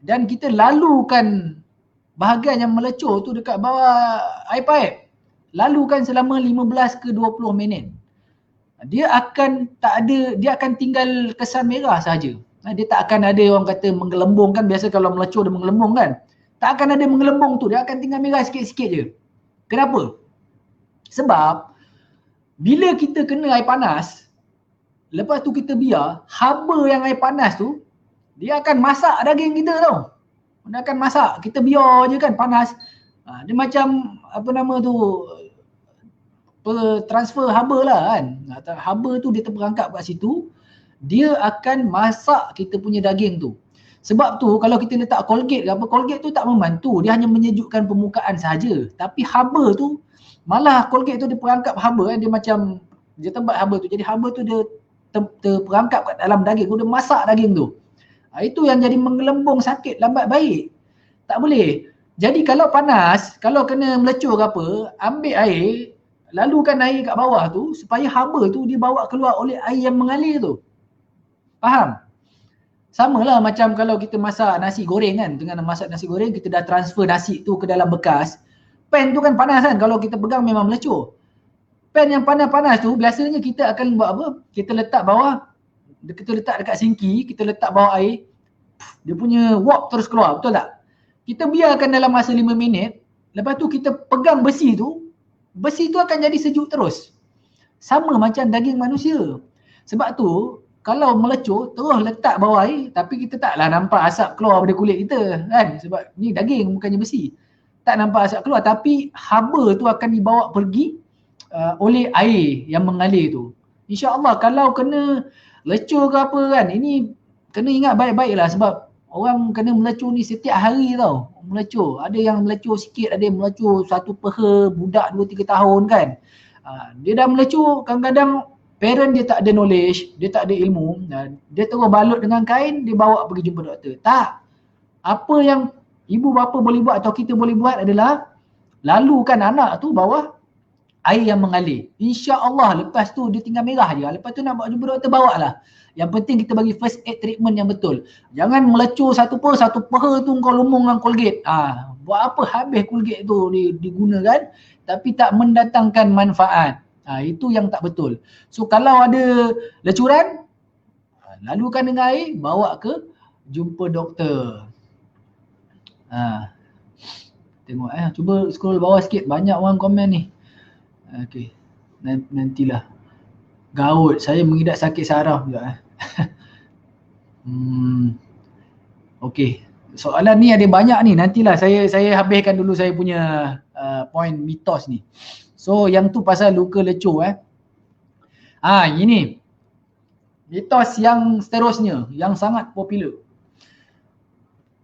dan kita lalukan bahagian yang melecur tu dekat bawah air paip. Lalukan selama 15 ke 20 minit. Dia akan tinggal kesan merah saja. Dia tak akan ada orang kata menggelembung kan, biasa kalau melecur dia menggelembung kan. Tak akan ada menggelembung tu, dia akan tinggal merah sikit-sikit je. Kenapa? Sebab bila kita kena air panas, lepas tu kita biar, haba yang air panas tu, dia akan masak daging kita tau. Dia akan masak, kita biar je kan panas. Dia macam, apa nama tu, transfer haba lah kan. Haba tu dia terperangkap kat situ, dia akan masak kita punya daging tu. Sebab tu kalau kita letak Colgate ke apa, Colgate tu tak membantu, dia hanya menyejukkan permukaan saja. Tapi haba tu, malah Colgate tu dia perangkap haba dia macam, dia tempat haba tu. Jadi haba tu dia terperangkap kat dalam daging tu, dia masak daging tu. Itu yang jadi menggelembung, sakit, lambat baik. Tak boleh. Jadi kalau panas, kalau kena melecur ke apa, ambil air, lalukan air kat bawah tu supaya haba tu dibawa keluar oleh air yang mengalir tu. Faham? Sama lah macam kalau kita masak nasi goreng kan. Dengan masak nasi goreng, kita dah transfer nasi tu ke dalam bekas. Pan tu kan panas kan, kalau kita pegang memang melecur. Pan yang panas-panas tu, biasanya kita akan buat apa? Kita letak bawah, kita letak dekat sinki, kita letak bawah air, dia punya wok terus keluar, betul tak? Kita biarkan dalam masa 5 minit, lepas tu kita pegang besi tu akan jadi sejuk terus. Sama macam daging manusia. Sebab tu, kalau melecur, terus letak bawah air, tapi kita taklah nampak asap keluar dari kulit kita kan, sebab ni daging bukannya besi. Tak nampak asap keluar, tapi haba tu akan dibawa pergi oleh air yang mengalir tu. InsyaAllah kalau kena lecur ke apa kan, ini kena ingat baik-baik lah sebab orang kena melecur ni setiap hari tau. Melecur, ada yang melecur sikit, ada yang melecur satu peha, budak 2-3 tahun kan. Dia dah melecur, kadang-kadang parent dia tak ada knowledge, dia tak ada ilmu, dia terus balut dengan kain, dia bawa pergi jumpa doktor. Tak. Apa yang ibu bapa boleh buat atau kita boleh buat adalah lalukan anak tu bawah air yang mengalir. InsyaAllah lepas tu dia tinggal merah je. Lepas tu nak bawa jumpa doktor, bawa lah. Yang penting kita bagi first aid treatment yang betul. Jangan melecur satu peha tu kau lumung dengan Colgate. Buat apa habis Colgate tu digunakan tapi tak mendatangkan manfaat. Itu yang tak betul. So kalau ada lecuran, lalukan dengan air, bawa ke jumpa doktor. Tengok cuba scroll bawah sikit, banyak orang komen ni. Okey. Nantilah. Gaut, saya mengidap sakit saraf juga. Okey. Soalan ni ada banyak ni. Nantilah saya habiskan dulu saya punya point mitos ni. So yang tu pasal luka lecur ini. Mitos yang seterusnya yang sangat popular.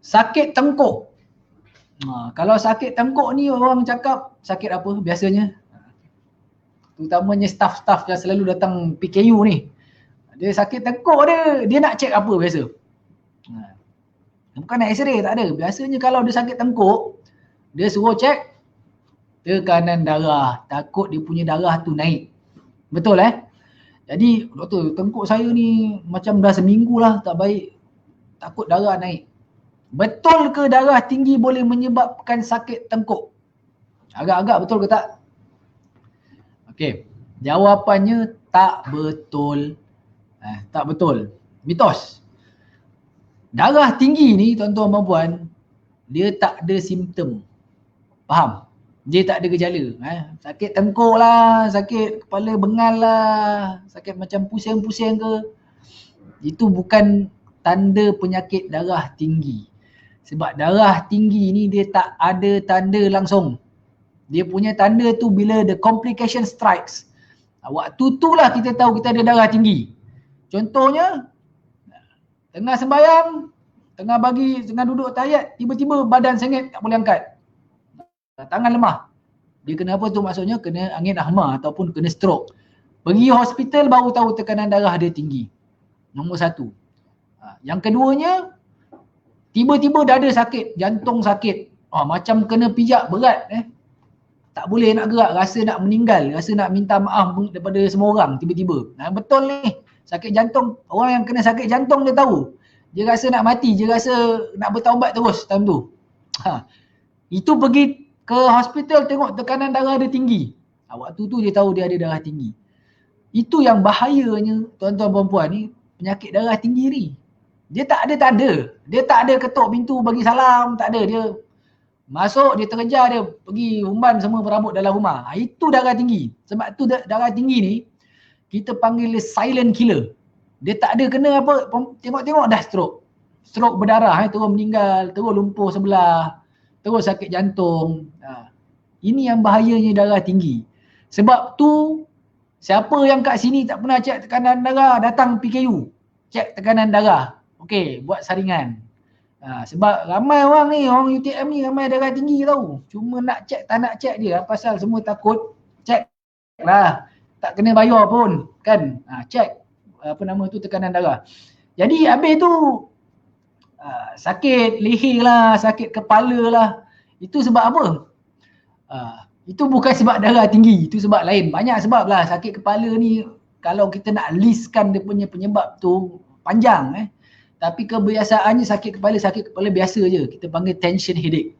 Sakit tengkuk. Kalau sakit tengkuk ni orang cakap sakit apa biasanya? Terutamanya staff-staff yang selalu datang PKU ni. Dia sakit tengkuk dia nak cek apa biasa? Bukan nak x-ray, tak ada. Biasanya kalau dia sakit tengkuk, dia suruh cek tekanan darah, takut dia punya darah tu naik. Betul Jadi doktor, tengkuk saya ni macam dah seminggu lah tak baik, takut darah naik. Betul ke darah tinggi boleh menyebabkan sakit tengkuk? Agak-agak betul ke tak? Okey, jawapannya tak betul. Tak betul. Mitos. Darah tinggi ni tuan-tuan dan puan, dia tak ada simptom. Faham? Dia tak ada gejala. Sakit tengkuk lah, sakit kepala bengal lah, sakit macam pusing-pusing ke. Itu bukan tanda penyakit darah tinggi. Sebab darah tinggi ni dia tak ada tanda langsung. Dia punya tanda tu bila the complication strikes. Waktu tu lah kita tahu kita ada darah tinggi. Contohnya, tengah sembahyang, tengah duduk tahiyat, tiba-tiba badan sengit tak boleh angkat. Tangan lemah. Dia kena apa tu maksudnya? Kena angin ahma ataupun kena stroke. Pergi hospital baru tahu tekanan darah dia tinggi. Nombor satu. Yang keduanya, tiba-tiba dada sakit, jantung sakit. Macam kena pijak berat. Tak boleh nak gerak, rasa nak meninggal, rasa nak minta maaf daripada semua orang tiba-tiba. Betul ni, sakit jantung. Orang yang kena sakit jantung dia tahu. Dia rasa nak mati, dia rasa nak bertaubat terus time tu. Itu pergi ke hospital tengok tekanan darah dia tinggi. Waktu tu dia tahu dia ada darah tinggi. Itu yang bahayanya tuan-tuan perempuan ni, penyakit darah tinggi ni. Dia tak ada tanda. Dia tak ada ketuk pintu bagi salam, tak ada. Dia masuk, dia terkejar, dia pergi umban semua berambut dalam rumah. Itu darah tinggi. Sebab tu darah tinggi ni, kita panggil dia silent killer. Dia tak ada kena apa, tengok-tengok dah stroke. Stroke berdarah, terus meninggal, terus lumpuh sebelah, terus sakit jantung. Ini yang bahayanya darah tinggi. Sebab tu, siapa yang kat sini tak pernah cek tekanan darah, datang PKU. Cek tekanan darah. Okey, buat saringan. Sebab ramai orang ni, orang UTM ni ramai darah tinggi tau. Cuma nak cek, tak nak cek dia. Pasal semua takut. Cek lah. Tak kena bayar pun. Kan? Cek. Apa nama tu, tekanan darah. Jadi habis tu, sakit leher lah, sakit kepala lah. Itu sebab apa? Itu bukan sebab darah tinggi. Itu sebab lain. Banyak sebab lah. Sakit kepala ni, kalau kita nak listkan dia punya penyebab tu, panjang. Tapi kebiasaannya sakit kepala biasa je. Kita panggil tension headache.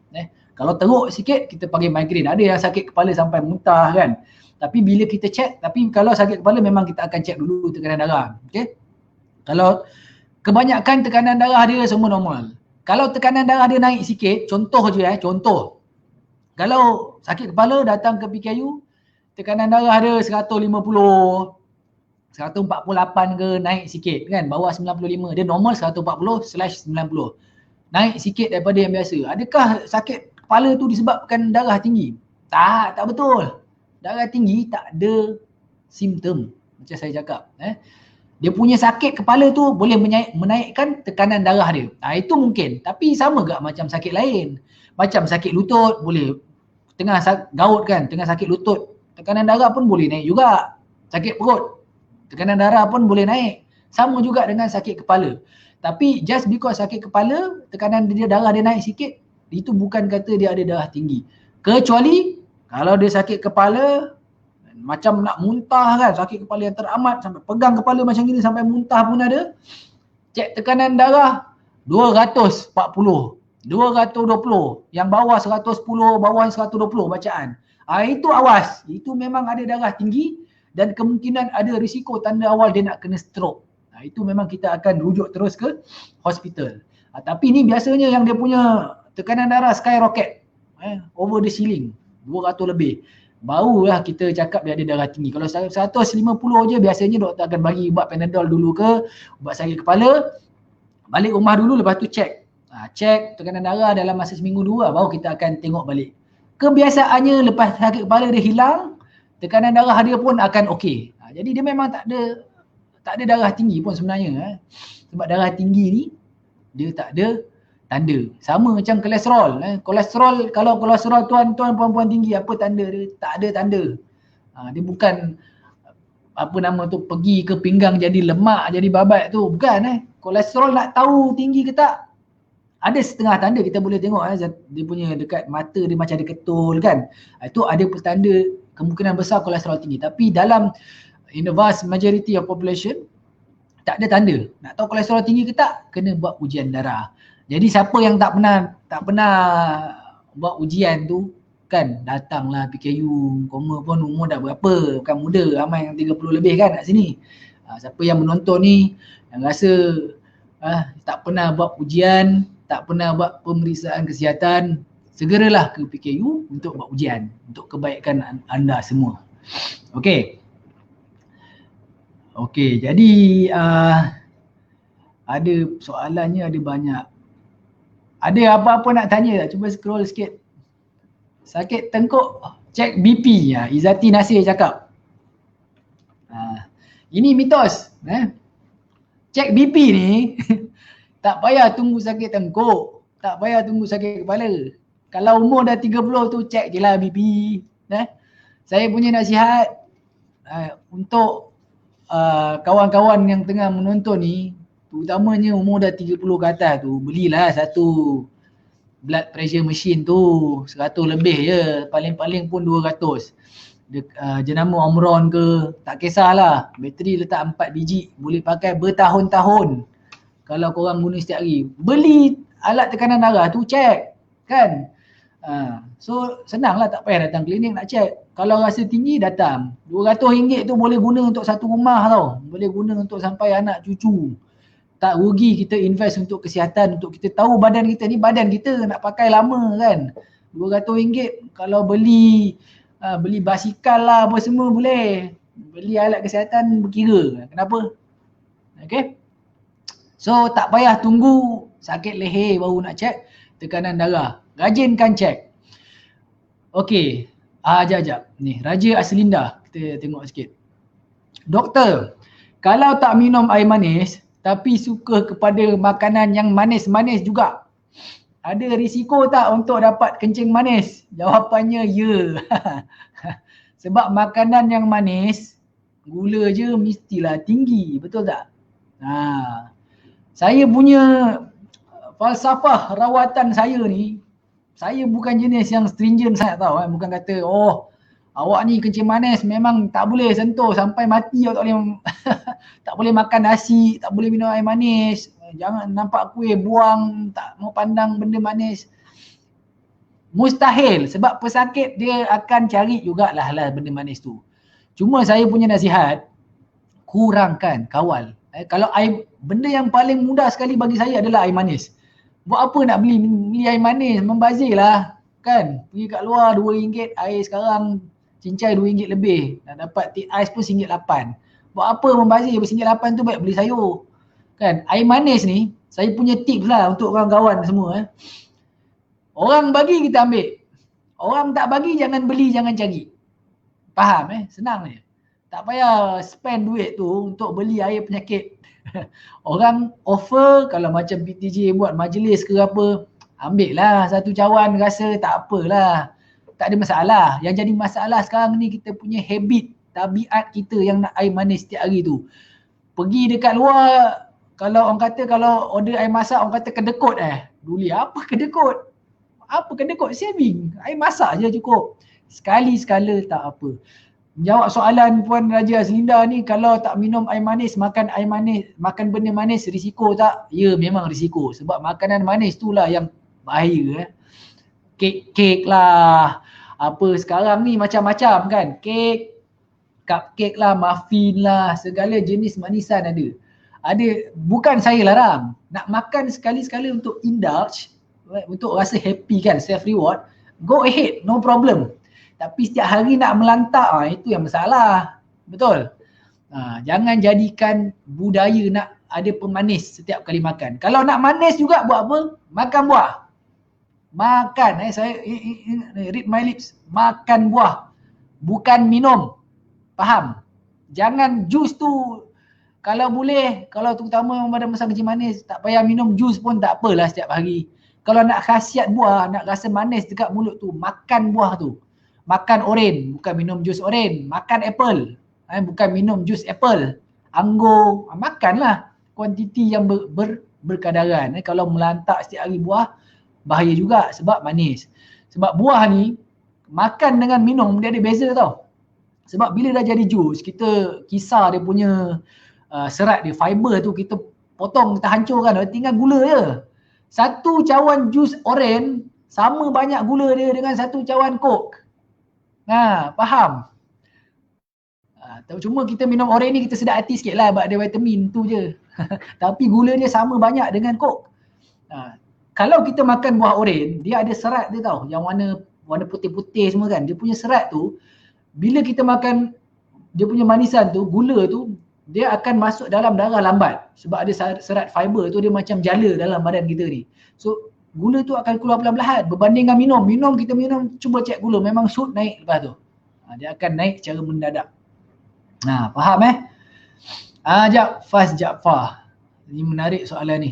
Kalau teruk sikit, kita panggil migraine. Ada yang sakit kepala sampai muntah kan. Tapi bila kita cek, tapi kalau sakit kepala memang kita akan cek dulu tekanan darah. Okay? Kalau kebanyakan tekanan darah dia semua normal. Kalau tekanan darah dia naik sikit, contoh je contoh. Kalau sakit kepala datang ke PKU, tekanan darah dia 150, 148 ke, naik sikit kan, bawah 95. Dia normal 140/90. Naik sikit daripada yang biasa. Adakah sakit kepala tu disebabkan darah tinggi? Tak betul. Darah tinggi tak ada simptom macam saya cakap. Dia punya sakit kepala tu boleh menaikkan tekanan darah dia. Itu mungkin. Tapi sama gak macam sakit lain. Macam sakit lutut boleh, tengah gaut kan, tengah sakit lutut, tekanan darah pun boleh naik juga. Sakit perut, tekanan darah pun boleh naik. Sama juga dengan sakit kepala. Tapi just because sakit kepala, tekanan darah dia naik sikit, itu bukan kata dia ada darah tinggi. Kecuali kalau dia sakit kepala, macam nak muntah kan, sakit kepala yang teramat, sampai pegang kepala macam gini sampai muntah pun ada. Cek tekanan darah 240, 220, yang bawah 110, bawah 120 bacaan. Itu awas, itu memang ada darah tinggi dan kemungkinan ada risiko tanda awal dia nak kena stroke. Itu memang kita akan rujuk terus ke hospital. Tapi ni biasanya yang dia punya tekanan darah skyrocket, over the ceiling, 200 lebih. Barulah kita cakap dia ada darah tinggi. Kalau 150 je biasanya doktor akan bagi ubat Panadol dulu ke, ubat sakit kepala. Balik rumah dulu, lepas tu cek. Cek tekanan darah dalam masa seminggu dua, baru kita akan tengok balik. Kebiasaannya lepas sakit kepala dia hilang, tekanan darah dia pun akan okey. Jadi dia memang tak ada darah tinggi pun sebenarnya. Sebab darah tinggi ni dia tak ada tanda. Sama macam kolesterol. Kolesterol, kalau kolesterol tuan-tuan puan-puan tinggi, apa tanda dia? Tak ada tanda. Dia bukan apa nama tu, pergi ke pinggang jadi lemak, jadi babat tu. Bukan. Kolesterol nak tahu tinggi ke tak, ada setengah tanda kita boleh tengok. Dia punya dekat mata dia macam ada ketul kan. Itu ada petanda kemungkinan besar kolesterol tinggi. Tapi dalam in the vast majority of population, tak ada tanda. Nak tahu kolesterol tinggi ke tak, kena buat ujian darah. Jadi siapa yang tak pernah buat ujian tu kan, datanglah PKU, koma pun umur dah berapa, bukan muda, ramai yang 30 lebih kan kat sini. Siapa yang menonton ni yang rasa tak pernah buat ujian, tak pernah buat pemeriksaan kesihatan, segeralah ke PKU untuk buat ujian untuk kebaikan anda semua. Okey. Okey, jadi ada soalannya ada banyak. Ada apa-apa nak tanya tak? Cuba scroll sikit. Sakit tengkuk, cek BP. Izzati Nasir cakap. Ini mitos. Cek BP ni, tak payah tunggu sakit tengkuk. Tak payah tunggu sakit kepala. Kalau umur dah 30 tu, cek je lah BP. Saya punya nasihat untuk kawan-kawan yang tengah menonton ni, terutamanya umur dah 30 ke atas tu, belilah satu blood pressure machine tu, 100 lebih je, paling-paling pun 200. Jenama Omron ke, tak kisahlah, bateri letak 4 biji, boleh pakai bertahun-tahun kalau korang guna setiap hari. Beli alat tekanan darah tu, check kan. So senanglah, tak payah datang klinik nak check. Kalau rasa tinggi datang. RM200 tu boleh guna untuk satu rumah tau. Boleh guna untuk sampai anak cucu. Tak rugi kita invest untuk kesihatan, untuk kita tahu badan kita ni badan kita nak pakai lama kan. RM200 kalau beli basikal lah apa semua boleh. Beli alat kesihatan berkira. Kenapa? Okay. So tak payah tunggu sakit leher baru nak check tekanan darah. Rajinkan check. Okey. Jap. Ni, Raja Aslinda. Kita tengok sikit. Doktor, kalau tak minum air manis tapi suka kepada makanan yang manis-manis juga, ada risiko tak untuk dapat kencing manis? Jawapannya ya. Sebab makanan yang manis, gula je mestilah tinggi. Betul tak? Saya punya falsafah rawatan saya ni, saya bukan jenis yang stringent sangat tau. Bukan kata, awak ni kencing manis memang tak boleh sentuh sampai mati, awak tak boleh tak boleh makan nasi, tak boleh minum air manis, jangan nampak kuih buang, tak mau pandang benda manis. Mustahil, sebab pesakit dia akan cari jugalah benda manis tu. Cuma saya punya nasihat, kurangkan, kawal. Kalau benda yang paling mudah sekali bagi saya adalah air manis. Buat apa nak beli air manis, membazir lah kan. Pergi kat luar RM2, air sekarang cincai RM2 lebih. Nak dapat teh ais pun RM1.8. Buat apa membazir RM1.8 tu, baik beli sayur. Kan, air manis ni, saya punya tips lah untuk kawan-kawan semua. Orang bagi kita ambil. Orang tak bagi jangan beli, jangan cari. Faham Senang je. Tak payah spend duit tu untuk beli air penyakit. Orang offer, kalau macam PTJ buat majlis ke apa, ambil lah satu cawan, rasa tak apalah. Tak ada masalah. Yang jadi masalah sekarang ni kita punya habit, tabiat kita yang nak air manis setiap hari tu. Pergi dekat luar, kalau orang kata kalau order air masak, orang kata kedekut Duli, apa kedekut? Apa kedekut? Saving. Air masak je cukup. Sekali-sekala tak apa. Jawab soalan Puan Raja Aslinda ni, kalau tak minum air manis, makan benda manis, risiko tak? Ya, memang risiko. Sebab makanan manis tu lah yang bahaya. Kek lah. Apa sekarang ni macam-macam kan. Kek, cupcake lah, muffin lah, segala jenis manisan ada. Bukan saya larang. Nak makan sekali-sekala untuk indulge, untuk rasa happy kan, self reward, go ahead, no problem. Tapi setiap hari nak melantak, itu yang masalah. Betul? Jangan jadikan budaya nak ada pemanis setiap kali makan. Kalau nak manis juga buat apa? Makan buah. Makan, saya read my lips. Makan buah. Bukan minum. Faham? Jangan jus tu, kalau boleh, kalau terutama pada masa kencing manis, tak payah minum jus pun tak apalah setiap hari. Kalau nak khasiat buah, nak rasa manis dekat mulut tu, makan buah tu. Makan oren, bukan minum jus oren. Makan apple, bukan minum jus apple. Anggur, makanlah kuantiti yang berkadaran. Kalau melantak setiap hari buah, bahaya juga sebab manis. Sebab buah ni, makan dengan minum dia ada beza tau. Sebab bila dah jadi jus, kita kisar dia punya serat dia, fiber tu kita potong, kita hancurkan, tinggal gula je. Satu cawan jus oren sama banyak gula dia dengan satu cawan coke. Faham? Cuma kita minum oren ni kita sedap hati sikit lah sebab ada vitamin tu je. Tapi gula dia sama banyak dengan coke. Kalau kita makan buah oren, dia ada serat dia tau, yang warna putih-putih semua kan. Dia punya serat tu, bila kita makan dia punya manisan tu, gula tu, dia akan masuk dalam darah lambat. Sebab ada serat fiber tu, dia macam jala dalam badan kita ni. So gula tu akan keluar perlahan-lahan berbanding dengan minum. Kita minum, cuba cek gula, memang shoot naik lepas tu. Dia akan naik secara mendadak. Faham Fas Jaafar. Ini menarik soalan ni.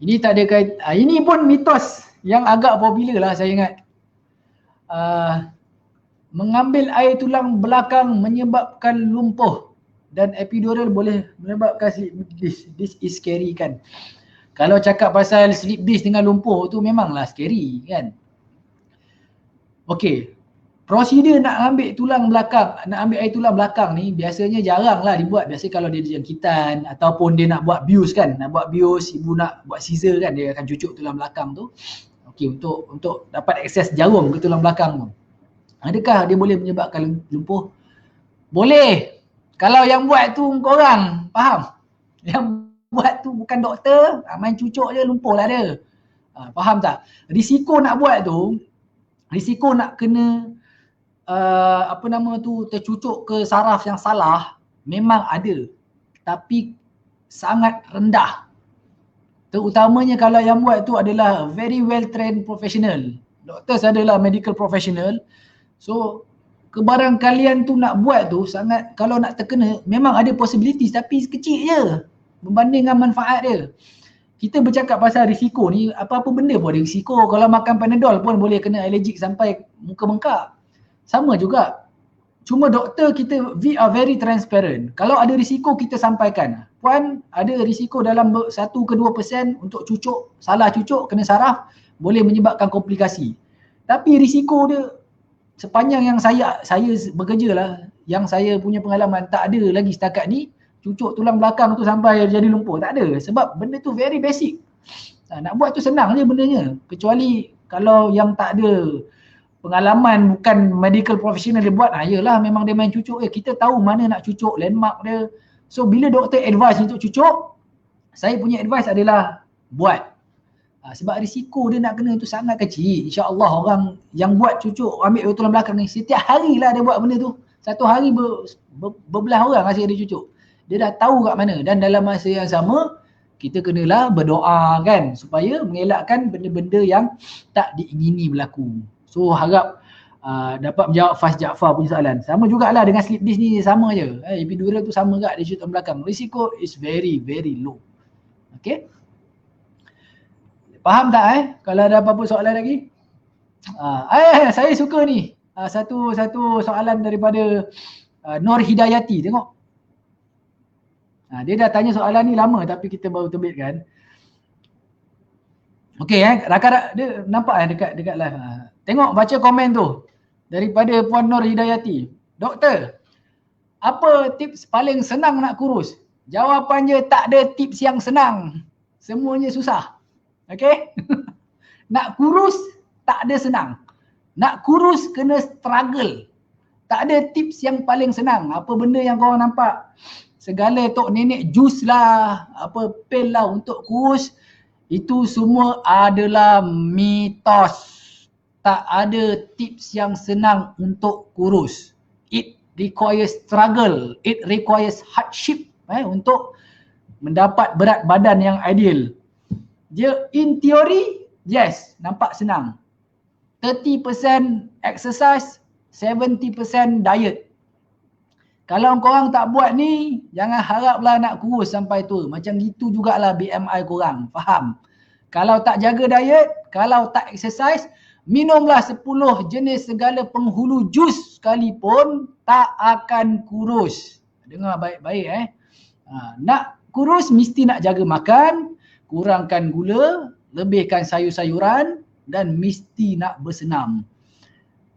Ini tak ada kait. Ini pun mitos yang agak popular lah saya ingat. mengambil air tulang belakang menyebabkan lumpuh dan epidural boleh menyebabkan slip disc. This is scary kan. Kalau cakap pasal slip disc dengan lumpuh tu memanglah scary kan. Okey. Prosedur nak ambil tulang belakang, nak ambil air tulang belakang ni biasanya jaranglah dibuat. Biasa kalau dia jangkitan ataupun dia nak buat bius kan, nak buat bius, ibu nak buat scissor kan, dia akan cucuk tulang belakang tu. Okey, untuk dapat akses jarum ke tulang belakang tu. Adakah dia boleh menyebabkan lumpuh? Boleh. Kalau yang buat tu korang, faham? Yang buat tu bukan doktor, main cucuk je lumpuh lah dia. Faham tak? Risiko nak buat tu, risiko nak kena tercucuk ke saraf yang salah memang ada, tapi sangat rendah. Terutamanya kalau yang buat tu adalah very well trained professional. Doktor adalah medical professional. So kebarangkalian tu nak buat tu sangat, kalau nak terkena memang ada possibilities tapi kecil je berbanding dengan manfaat dia. Kita bercakap pasal risiko ni, apa-apa benda pun ada risiko. Kalau makan Panadol pun boleh kena allergic sampai muka bengkak. Sama juga. Cuma doktor kita, we are very transparent. Kalau ada risiko kita sampaikan. Puan, ada risiko dalam 1 ke 2% untuk cucuk, salah cucuk, kena saraf, boleh menyebabkan komplikasi. Tapi risiko dia, sepanjang yang saya bekerja lah, yang saya punya pengalaman, tak ada lagi setakat ni cucuk tulang belakang tu sampai jadi lumpuh. Tak ada. Sebab benda tu very basic. Nak buat tu senang je bendanya. Kecuali kalau yang tak ada pengalaman, bukan medical professional dia buat, yelah memang dia main cucuk. Kita tahu mana nak cucuk, landmark dia. So bila doktor advice untuk cucuk, saya punya advice adalah buat. Sebab risiko dia nak kena tu sangat kecil. InsyaAllah orang yang buat cucuk, ambil tulang belakang ni, setiap hari lah dia buat benda tu. Satu hari berbelah orang asyik dia cucuk. Dia dah tahu kat mana. Dan dalam masa yang sama, kita kenalah berdoa kan, supaya mengelakkan benda-benda yang tak diingini berlaku. So harap dapat menjawab Faz Jaafar punya soalan. Sama jugalah dengan slip disc ni, sama je. Epidural tu sama juga, dia cucuk belakang. Risiko is very very low. Okay. Faham tak Kalau ada apa-apa soalan lagi? Saya suka ni. Satu soalan daripada Nur Hidayati. Tengok. Dia dah tanya soalan ni lama tapi kita baru terbitkan. Okey rakan dia nampak dekat live. Tengok baca komen tu daripada Puan Nur Hidayati. Doktor, apa tips paling senang nak kurus? Jawapannya tak ada tips yang senang. Semuanya susah. Okey? Nak kurus tak ada senang. Nak kurus kena struggle. Tak ada tips yang paling senang. Apa benda yang korang nampak, segala tok nenek jus lah, apa pil lah untuk kurus, itu semua adalah mitos. Tak ada tips yang senang untuk kurus. It requires struggle, it requires hardship untuk mendapat berat badan yang ideal. Dia in theory, yes, nampak senang. 30% exercise, 70% diet. Kalau korang tak buat ni, jangan haraplah nak kurus sampai tua. Macam gitu jugalah BMI korang. Faham? Kalau tak jaga diet, kalau tak exercise, minumlah 10 jenis segala penghulu jus sekalipun tak akan kurus. Dengar baik-baik Nak kurus mesti nak jaga makan, kurangkan gula, lebihkan sayur-sayuran dan mesti nak bersenam.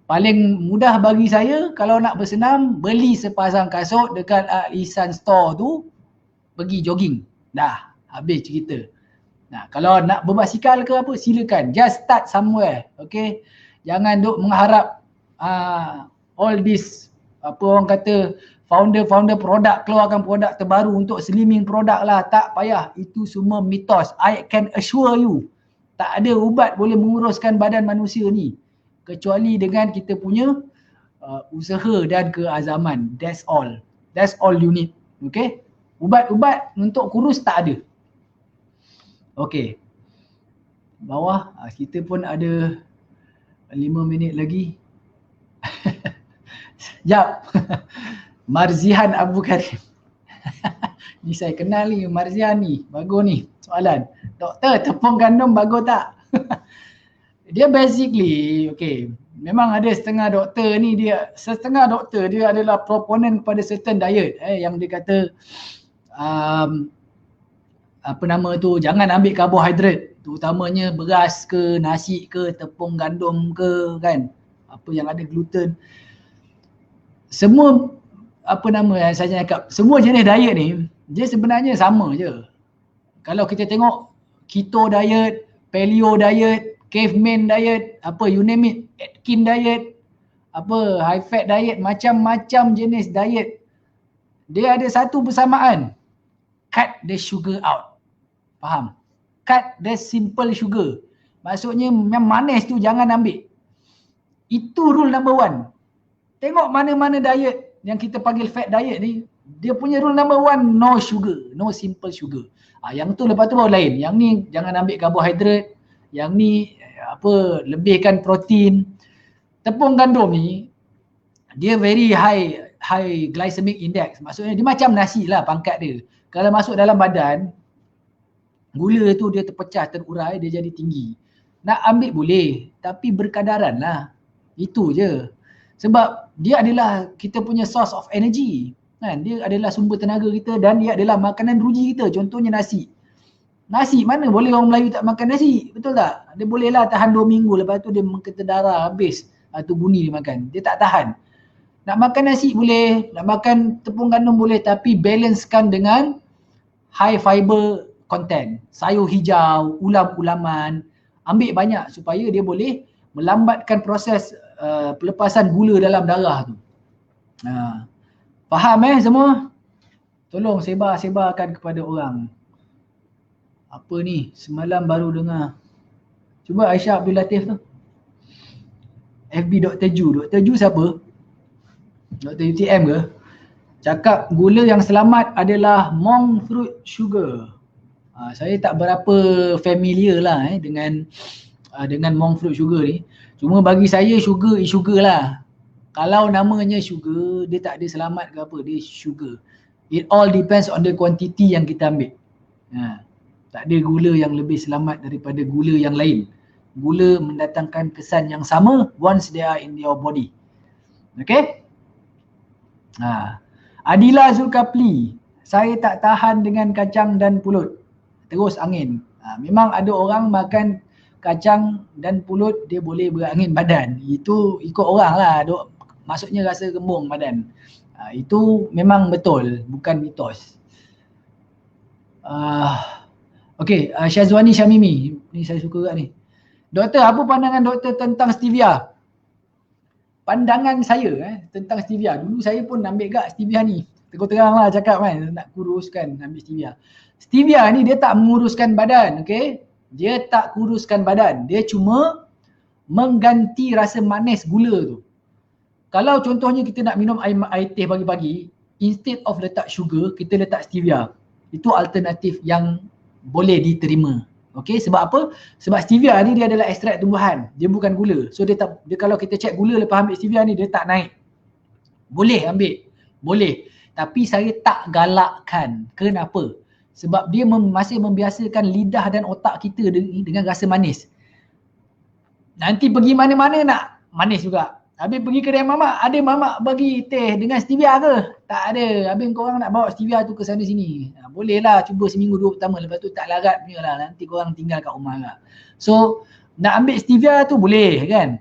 Paling mudah bagi saya kalau nak bersenam, beli sepasang kasut dekat Ihsan Store tu, pergi jogging. Dah, habis cerita. Nah, kalau nak berbasikal ke apa, silakan. Just start somewhere. Okay. Jangan duk mengharap all this, apa orang kata, founder produk, keluarkan produk terbaru untuk slimming produk lah. Tak payah. Itu semua mitos. I can assure you, tak ada ubat boleh menguruskan badan manusia ni. Kecuali dengan kita punya usaha dan keazaman. That's all. That's all you need. Okay. Ubat-ubat untuk kurus tak ada. Okay. Bawah kita pun ada 5 minit lagi. Jap. Marzihan Abu Karim. Ni saya kenal ni, Marzihan ni. Bagus ni soalan. Doktor, tepung gandum bagus tak? Dia basically, okay, memang ada setengah doktor dia adalah proponen kepada certain diet yang dia kata apa nama tu, jangan ambil karbohidrat, terutamanya beras ke, nasi ke, tepung gandum ke kan, apa yang ada gluten. Semua apa nama yang saya cakap, semua jenis diet ni dia sebenarnya sama je. Kalau kita tengok keto diet, paleo diet, caveman diet, apa you name it, Atkins diet, apa high fat diet, macam-macam jenis diet, dia ada satu persamaan, cut the sugar out. Faham? Cut the simple sugar. Maksudnya yang manis tu jangan ambil. Itu rule number one. Tengok mana-mana diet yang kita panggil fat diet ni, dia punya rule number one, no sugar, no simple sugar. Yang tu lepas tu baru lain. Yang ni jangan ambil karbohidrat, yang ni apa, lebihkan protein. Tepung gandum ni dia very high glycemic index. Maksudnya dia macam nasi lah pangkat dia. Kalau masuk dalam badan, gula tu dia terpecah, terurai, dia jadi tinggi. Nak ambil boleh, tapi berkadaran lah. Itu je. Sebab dia adalah kita punya source of energy. Kan? Dia adalah sumber tenaga kita dan dia adalah makanan ruji kita. Contohnya nasi. Nasi mana boleh orang Melayu tak makan nasi? Betul tak? Dia bolehlah tahan 2 minggu, lepas tu dia mengketa darah habis. Tu bunyi dia makan. Dia tak tahan. Nak makan nasi boleh, nak makan tepung gandum boleh, tapi balancekan dengan high fiber content. Sayur hijau, ulam-ulaman. Ambil banyak supaya dia boleh melambatkan proses pelepasan gula dalam darah tu. Faham semua? Tolong sebar-sebarkan kepada orang. Apa ni? Semalam baru dengar. Cuba Aisyah Abdul Latif tu. FB Dr. Ju. Dr. Ju siapa? Dr. UTM ke? Cakap gula yang selamat adalah monk fruit sugar. Saya tak berapa familiar lah dengan monk fruit sugar ni. Cuma bagi saya sugar is sugar lah. Kalau namanya sugar, dia tak ada selamat ke apa, dia sugar. It all depends on the quantity yang kita ambil. Tak ada gula yang lebih selamat daripada gula yang lain. Gula mendatangkan kesan yang sama once they are in your body. Okay? Adila Zulkafli, saya tak tahan dengan kacang dan pulut, terus angin. Memang ada orang makan kacang dan pulut dia boleh berangin badan. Itu ikut orang lah, maksudnya rasa gembung badan. Itu memang betul, bukan mitos. Okay, Syazwani Syamimi, ni saya suka juga ni. Doktor, apa pandangan doktor tentang stevia? Pandangan saya tentang stevia, dulu saya pun ambil gak stevia ni. Terang lah cakap kan, nak kuruskan ambil stevia. Stevia ni dia tak menguruskan badan, okay? Dia tak kuruskan badan, dia cuma mengganti rasa manis gula tu. Kalau contohnya kita nak minum air teh pagi-pagi, instead of letak sugar, kita letak stevia. Itu alternatif yang boleh diterima. Okay, sebab apa? Sebab stevia ni dia adalah ekstrak tumbuhan, dia bukan gula. So dia kalau kita check gula lepas ambil stevia ni, dia tak naik. Boleh ambil, boleh. Tapi saya tak galakkan. Kenapa? Sebab dia masih membiasakan lidah dan otak kita dengan rasa manis. Nanti pergi mana-mana nak manis juga. Habis pergi kedai mamak, ada mamak bagi teh dengan stevia ke? Tak ada. Habis korang nak bawa stevia tu ke sana sini. Boleh lah cuba seminggu 2 pertama, lepas tu tak larat punya lah. Nanti korang tinggal kat rumah lah. So nak ambil stevia tu boleh kan?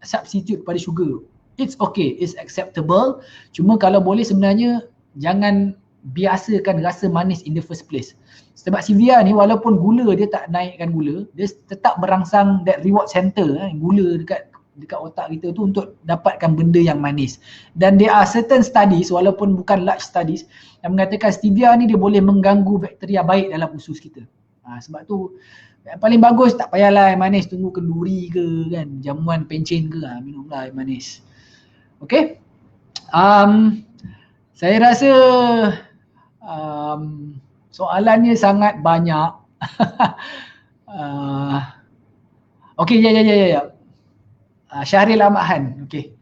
Substitute pada sugar. It's okay, it's acceptable. Cuma kalau boleh sebenarnya jangan biasakan rasa manis in the first place. Sebab stevia ni walaupun gula dia tak naikkan gula, dia tetap merangsang that reward center, gula dekat otak kita tu untuk dapatkan benda yang manis. Dan there are certain studies, walaupun bukan large studies, yang mengatakan stevia ni dia boleh mengganggu bakteria baik dalam usus kita. Sebab tu yang paling bagus tak payahlah air manis, tunggu kenduri ke kan, jamuan pencen ke, minumlah air manis. Okay, saya rasa soalannya sangat banyak. Okay, ya. Syahril Ahmad Han, okay.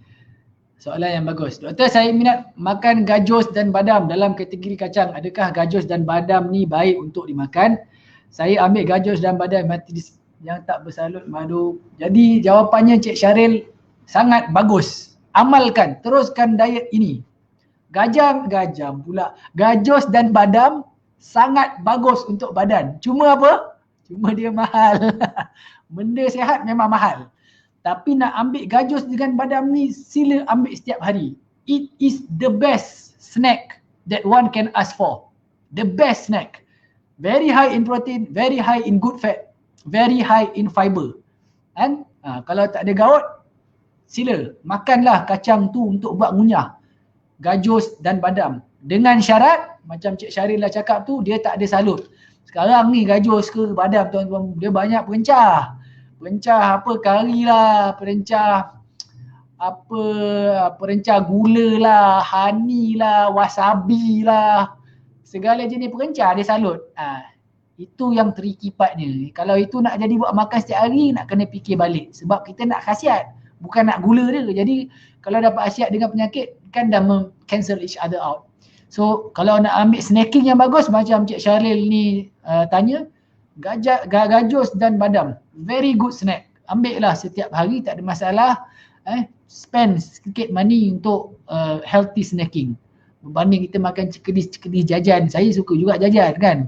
Soalan yang bagus. Doktor, saya minat makan gajos dan badam dalam kategori kacang. Adakah gajos dan badam ni baik untuk dimakan? Saya ambil gajos dan badam yang tak bersalut madu. Jadi jawapannya Cik Syahril, sangat bagus. Amalkan, teruskan diet ini. Gajos dan badam sangat bagus untuk badan. Cuma apa? Cuma dia mahal. Benda sihat memang mahal. Tapi nak ambil gajos dengan badam ni, sila ambil setiap hari. It is the best snack that one can ask for. The best snack. Very high in protein, very high in good fat, very high in fiber. Kan? Kalau tak ada gout, sila makanlah kacang tu untuk buat ngunyah. Gajos dan badam. Dengan syarat, macam Cik Syaril dah cakap tu, dia tak ada salut. Sekarang ni gajos ke badam tuan-tuan, dia banyak perencah. Perencah apa, kari lah, perencah gula lah, honey lah, wasabi lah. Segala jenis perencah dia salut. Itu yang tricky partnya. Kalau itu nak jadi buat makan setiap hari, nak kena fikir balik. Sebab kita nak khasiat, bukan nak gula dia. Jadi kalau dapat khasiat dengan penyakit, kan dah cancel each other out. So kalau nak ambil snacking yang bagus, macam Cik Syaril ni tanya, gajos dan badam, very good snack. Ambil lah setiap hari, tak ada masalah. Spend sedikit money untuk healthy snacking. Berbanding kita makan cekedis jajan. Saya suka juga jajan kan.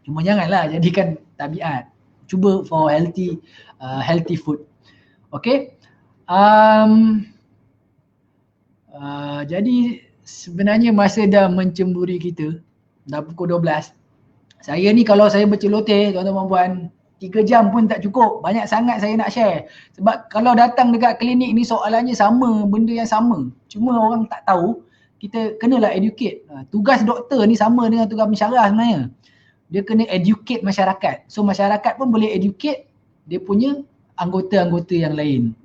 Cuma janganlah jadikan tabiat. Cuba for healthy food. Okay. Jadi sebenarnya masa dah mencemburi kita. Dah pukul 12. Saya ni kalau saya berceloteh tuan-tuan puan, 3 jam pun tak cukup. Banyak sangat saya nak share. Sebab kalau datang dekat klinik ni soalannya sama, benda yang sama. Cuma orang tak tahu. Kita kenalah educate. Tugas doktor ni sama dengan tugas pensyarah sebenarnya. Dia kena educate masyarakat. So masyarakat pun boleh educate dia punya anggota-anggota yang lain.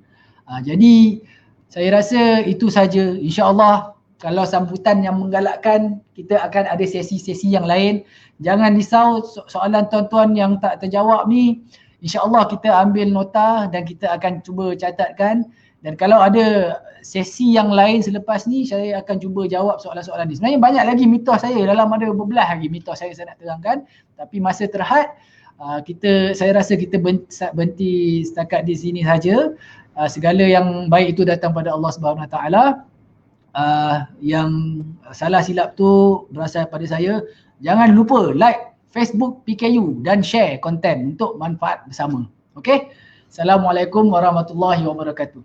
Jadi saya rasa itu saja. InsyaAllah kalau sambutan yang menggalakkan, kita akan ada sesi-sesi yang lain. Jangan risau soalan tuan-tuan yang tak terjawab ni. InsyaAllah kita ambil nota dan kita akan cuba catatkan. Dan kalau ada sesi yang lain selepas ni, saya akan cuba jawab soalan-soalan ni. Sebenarnya banyak lagi mitos saya, dalam ada berbelas lagi mitos saya nak terangkan. Tapi masa terhad, saya rasa kita berhenti setakat di sini saja. Segala yang baik itu datang pada Allah Subhanahu Wa Taala. Yang salah silap tu berasal pada saya. Jangan lupa like Facebook PKU dan share konten untuk manfaat bersama. Okey? Assalamualaikum warahmatullahi wabarakatuh.